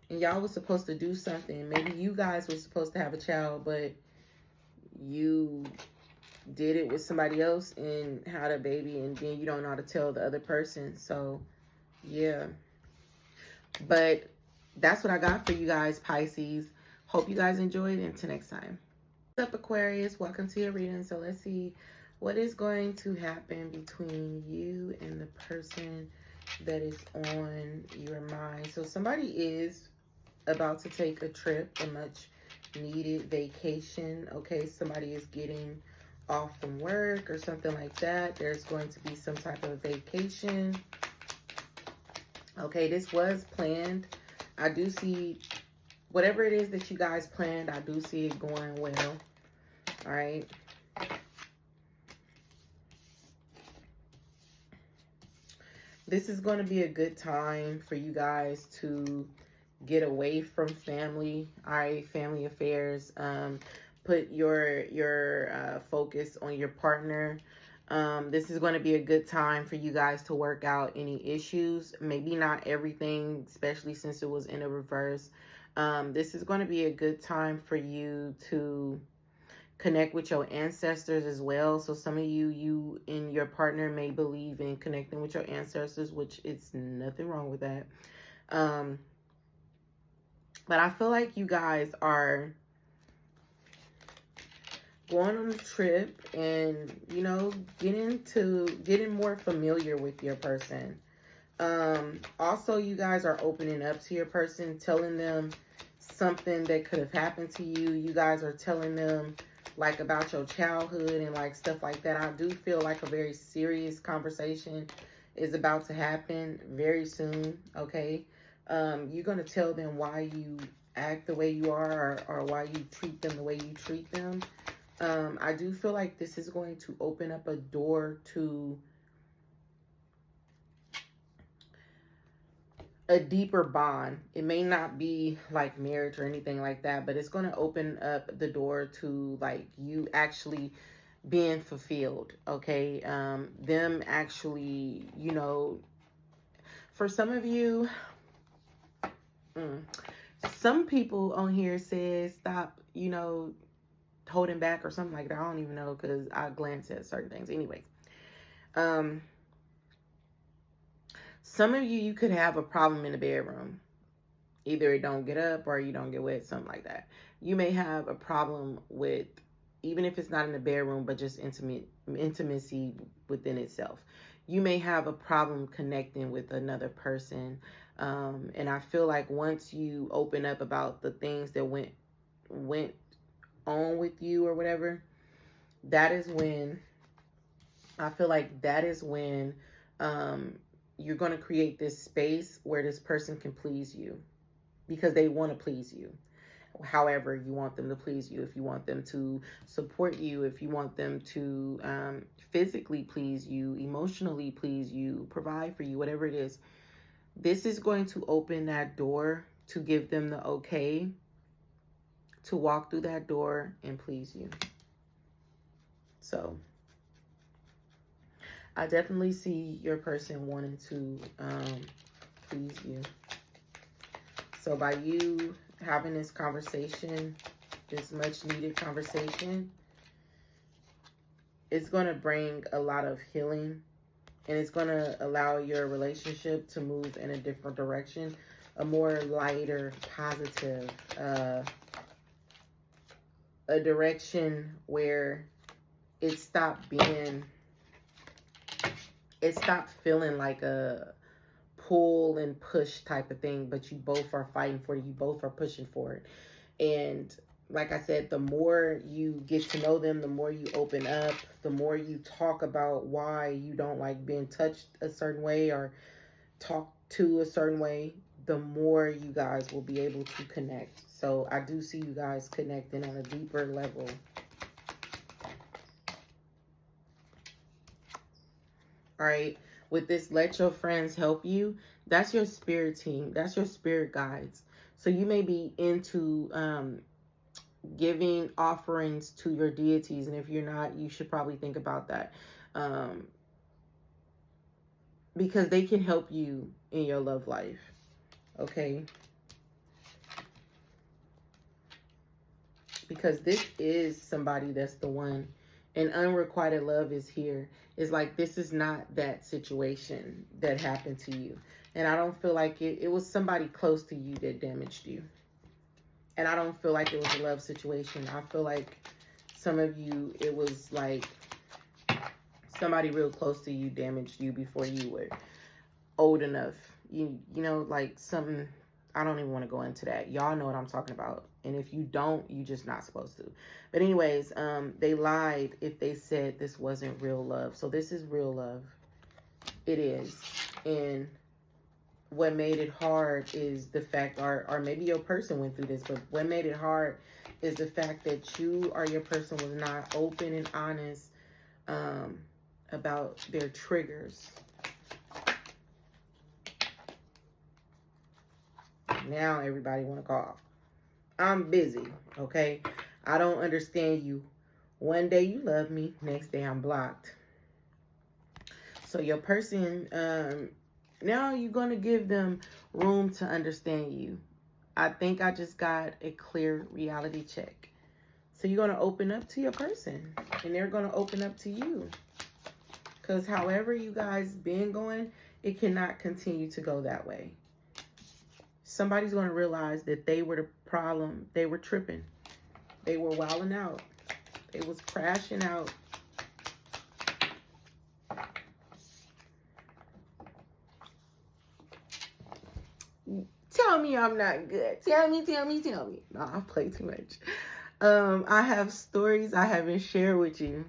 And y'all was supposed to do something. Maybe you guys were supposed to have a child, but you did it with somebody else and had a baby, and then you don't know how to tell the other person. So, yeah. But that's what I got for you guys, Pisces. Hope you guys enjoyed. Until next time. What's up, Aquarius? Welcome to your reading. So let's see what is going to happen between you and the person that is on your mind. So somebody is about to take a trip, a much needed vacation. Okay, somebody is getting off from work or something like that. There's going to be some type of vacation. Okay, this was planned. I do see whatever it is that you guys planned, I do see it going well. All right. This is going to be a good time for you guys to get away from family. All right, family affairs. Put your focus on your partner. This is going to be a good time for you guys to work out any issues. Maybe not everything, especially since it was in a reverse. This is going to be a good time for you to connect with your ancestors as well. So some of you and your partner may believe in connecting with your ancestors, which it's nothing wrong with that. But I feel like you guys are going on a trip and, you know, getting more familiar with your person. Also, you guys are opening up to your person, telling them something that could have happened to you. You guys are telling them like about your childhood and like stuff like that. I do feel like a very serious conversation is about to happen very soon. Okay. You're going to tell them why you act the way you are, or why you treat them the way you treat them. I do feel like this is going to open up a door to a deeper bond. It may not be like marriage or anything like that, but it's going to open up the door to like you actually being fulfilled. Okay. Them actually, you know, for some of you, some people on here says stop, you know, holding back or something like that. I don't even know, because I glance at certain things. Anyways, some of you could have a problem in the bedroom. Either it don't get up or you don't get wet, something like that. You may have a problem with, even if it's not in the bedroom, but just intimacy within itself. You may have a problem connecting with another person. And I feel like once you open up about the things that went on with you or whatever, that is when I feel like that is when you're going to create this space where this person can please you, because they want to please you. However you want them to please you. If you want them to support you, if you want them to physically please you, emotionally please you, provide for you, whatever it is, this is going to open that door to give them the okay to walk through that door and please you. So I definitely see your person wanting to please you. So by you having this conversation, this much needed conversation, it's going to bring a lot of healing, and it's going to allow your relationship to move in a different direction, a more lighter, positive, a direction where it stopped feeling like a pull and push type of thing, but you both are fighting for it. You both are pushing for it. And like I said, the more you get to know them, the more you open up, the more you talk about why you don't like being touched a certain way or talked to a certain way, the more you guys will be able to connect. So I do see you guys connecting on a deeper level. All right. With this, let your friends help you. That's your spirit team. That's your spirit guides. So you may be into giving offerings to your deities. And if you're not, you should probably think about that. Because they can help you in your love life. Okay. Because this is somebody that's the one. And unrequited love is here. It's like, this is not that situation that happened to you. And I don't feel like it was somebody close to you that damaged you. And I don't feel like it was a love situation. I feel like some of you, it was like somebody real close to you damaged you before you were old enough. You know, like something, I don't even want to go into that. Y'all know what I'm talking about. And if you don't, you just not supposed to. But anyways, they lied if they said this wasn't real love. So this is real love. It is. And what made it hard is the fact, or maybe your person went through this, but what made it hard is the fact that you or your person was not open and honest about their triggers. Now everybody want to call. I'm busy, okay? I don't understand you. One day you love me, next day I'm blocked. So your person, now you're going to give them room to understand you. I think I just got a clear reality check. So you're going to open up to your person, and they're going to open up to you. Because however you guys been going, it cannot continue to go that way. Somebody's going to realize that they were the problem. They were tripping. They were wilding out. They was crashing out. Tell me I'm not good. Tell me. No, I play too much. I have stories I haven't shared with you.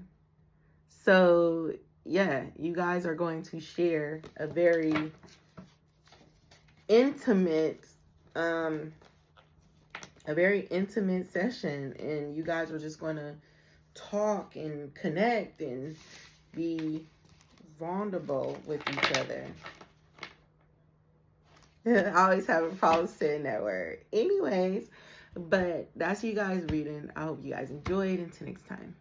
So, yeah, you guys are going to share a very intimate session, and you guys are just going to talk and connect and be vulnerable with each other. I always have a problem saying that word. Anyways, but that's you guys reading. I hope you guys enjoyed. Until next time.